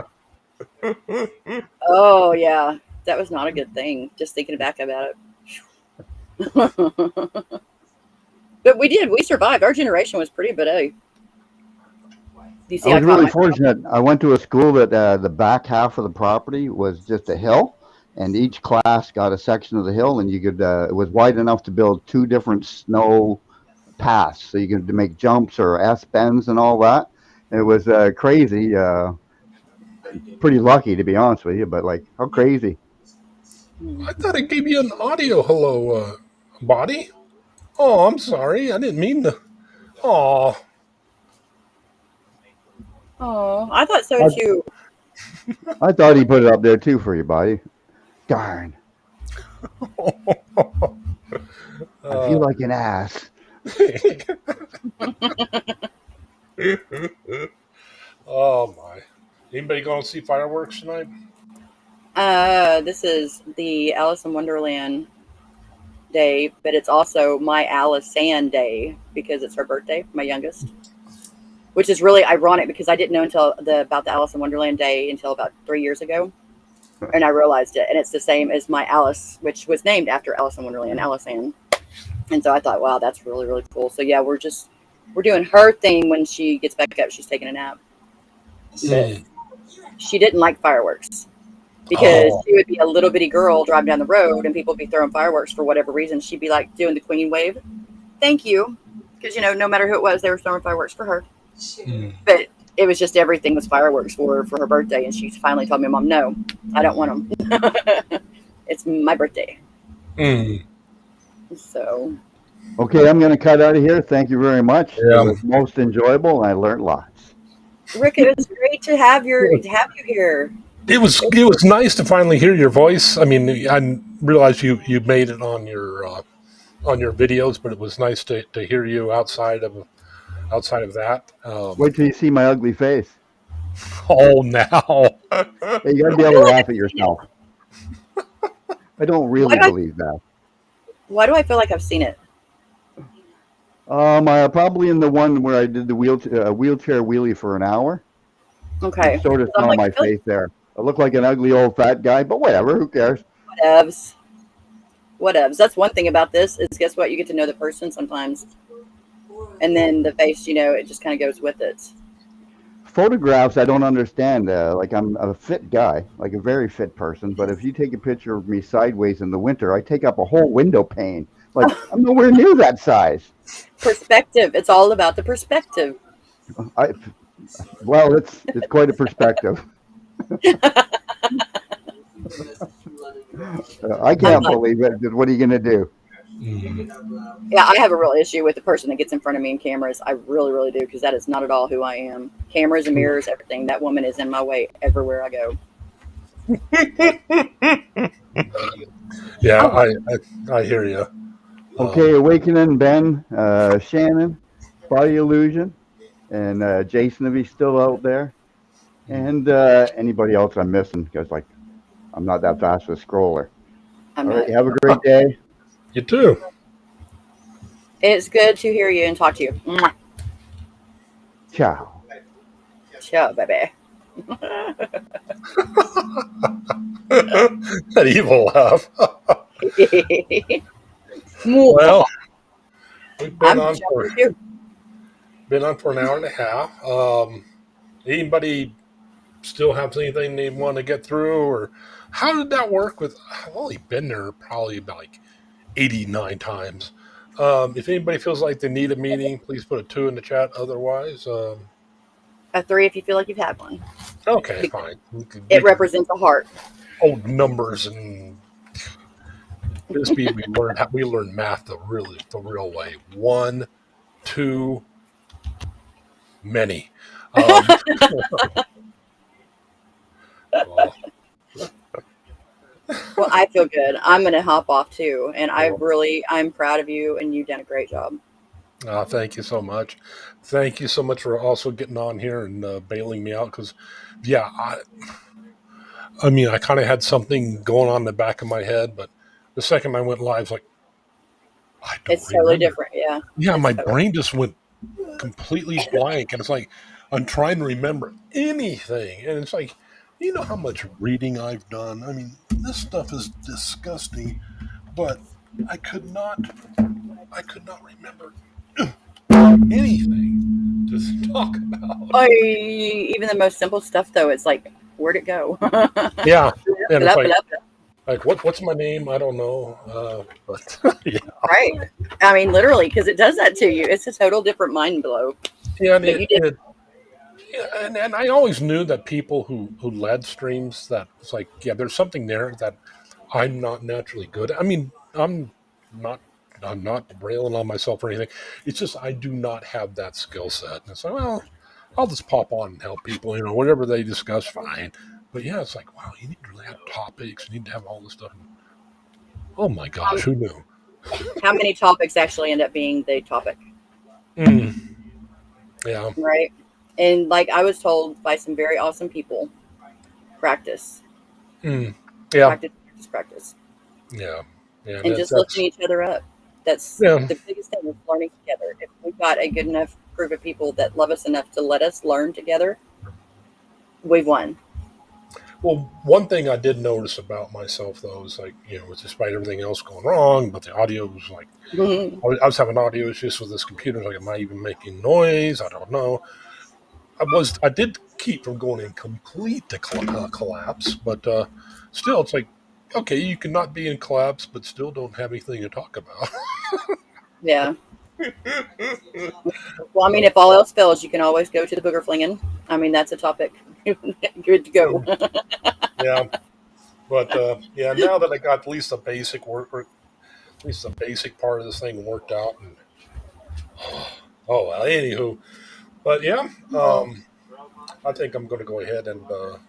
Oh yeah. That was not a good thing. Just thinking back about it. But we did. We survived. Our generation was pretty good. You see, I I was caught really myself. fortunate. I went to a school that the back half of the property was just a hill, and each class got a section of the hill, and you could. It was wide enough to build two different snow paths, so you could make jumps or S bends and all that. It was crazy. Pretty lucky, to be honest with you, but like, how crazy. I thought I gave you an audio hello, body. Oh, I'm sorry. I didn't mean to. Oh, Oh, I thought so I, too. I thought he put it up there too for you, buddy. Darn. I feel like an ass. Oh my! Anybody going to see fireworks tonight? This is the Alice in Wonderland day, but it's also my Alice Sand day because it's her birthday, my youngest. Which is really ironic because I didn't know about the Alice in Wonderland day until about 3 years ago, and I realized it. And it's the same as my Alice, which was named after Alice in Wonderland, Alice Ann. And so I thought, wow, that's really really cool. So yeah, we're doing her thing when she gets back up. She's taking a nap. But she didn't like fireworks because she would be a little bitty girl driving down the road and people would be throwing fireworks for whatever reason. She'd be like doing the queen wave. Thank you. Because, no matter who it was, they were throwing fireworks for her. But it was just everything was fireworks for her birthday. And she finally told me, Mom, no, I don't want them. It's my birthday. So. Okay, I'm going to cut out of here. Thank you very much. Yeah. It was most enjoyable, and I learned lots. Rick, it was great to have you here. It was nice to finally hear your voice. I mean, I realized you made it on your videos, but it was nice to hear you outside of that. Wait till you see my ugly face. Oh, now. Hey, you got to be able to laugh at yourself. I don't really believe that. Why do I feel like I've seen it? Probably in the one where I did the wheelchair wheelie for an hour. Okay. You sort of saw my face there. I look like an ugly old fat guy, but whatever. Who cares? Whatevs. That's one thing about this is, guess what? You get to know the person sometimes, and then the face, it just kind of goes with it. Photographs, I don't understand. Like, I'm a fit guy, like a very fit person, but if you take a picture of me sideways in the winter, I take up a whole window pane. Like, I'm nowhere near that size. Perspective. It's all about the perspective. Well, it's quite a perspective. I can't believe it. What are you going to do? Yeah, I have a real issue with the person that gets in front of me in cameras. I really, really do, because that is not at all who I am. Cameras and mirrors, everything. That woman is in my way everywhere I go. Yeah, I hear you. Okay, Awakening, Ben, Shannon, Body Illusion, and Jason, if he's still out there, and anybody else I'm missing, because I'm not that fast with a scroller. All right, have a great day. You too. It's good to hear you and talk to you. Mwah. Ciao. Ciao, baby. That evil laugh. Well, we've been on for an hour and a half. Anybody still have anything they want to get through, or how did that work? I've only been there probably about 89 times. If anybody feels like they need a meeting, please put a 2 in the chat. Otherwise, a 3 if you feel like you've had one. Okay, fine. It represents a heart. Old numbers and this we learned math the real way. 1, 2, many. Well, I feel good. I'm going to hop off too, and I'm proud of you, and you've done a great job. Thank you so much. Thank you so much for also getting on here and bailing me out because, yeah, I mean, I kind of had something going on in the back of my head, but the second I went live, it's like, I don't It's totally remember. different. Yeah. Yeah, It's my totally. brain just went completely blank. And it's like, I'm trying to remember anything. And it's like, you know how much reading I've done? I mean, this stuff is disgusting, but I could not, I could not remember anything to talk about. Oh, even the most simple stuff, though, it's like, where'd it go? Yeah. And it's Blah, blah, like, blah. what's my name? I don't know. But yeah. Right. I mean, literally, because it does that to you. It's a total different mind blow. Yeah, and But you did. yeah, and I always knew that people who led streams that it's like, yeah, there's something there that I'm not naturally good at. I mean, not I'm not railing on myself or anything. It's just I do not have that skill set. And it's like, well, I'll just pop on and help people, whatever they discuss, fine. But yeah, it's like, wow, you need to really have topics, you need to have all this stuff. Oh my gosh, who knew? How many topics actually end up being the topic? Mm, yeah. Right. And like I was told by some very awesome people, practice, Mm, yeah. practice, practice, practice, Yeah. Yeah. and just lifting each other up. That's yeah. the biggest thing is learning together. If we've got a good enough group of people that love us enough to let us learn together, we've won. Well, one thing I did notice about myself though is like, despite everything else going wrong, but the audio was like, Mhm. I was having audio issues with this computer. Like, am I even making noise? I don't know. I did keep from going in complete collapse, but still, it's like, okay, you cannot be in collapse, but still don't have anything to talk about. Yeah. Well, I mean, if all else fails, you can always go to the booger flinging. I mean, that's a topic. Good to go. Yeah, but yeah, now that I got at least the basic work, or at least the basic part of this thing worked out, and oh well, anywho, but yeah, I think I'm going to go ahead and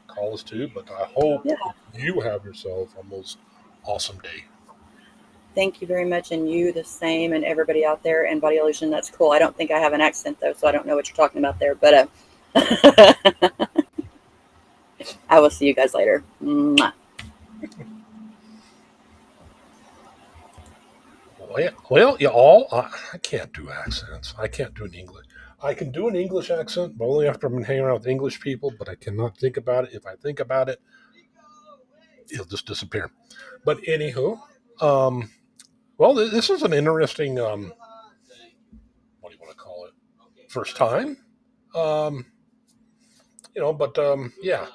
call us too. But I hope Yeah. you have yourself a most awesome day. Thank you very much, and you the same, and everybody out there. And Body Illusion, that's cool. I don't think I have an accent though, so I don't know what you're talking about there. But I will see you guys later. Mwah. Well, y'all, I can't do accents. I can't do an English. I can do an English accent, but only after I've been hanging around with English people. But I cannot think about it. If I think about it, it'll just disappear. But anywho, um, well, this is an interesting. What do you want to call it? First time. Um, but yeah,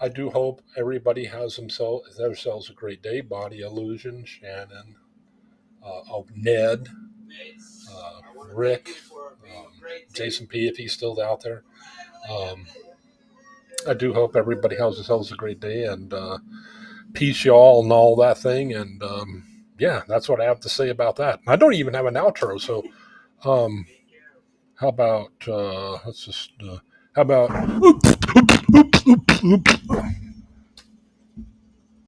I do hope everybody has themselves a great day. Body Illusion, Shannon, Ned, Rick, Jason P. if he's still out there. Um, I do hope everybody has themselves a great day and peace, y'all, and all that thing. And yeah, that's what I have to say about that. I don't even have an outro, so um, how about let's just how about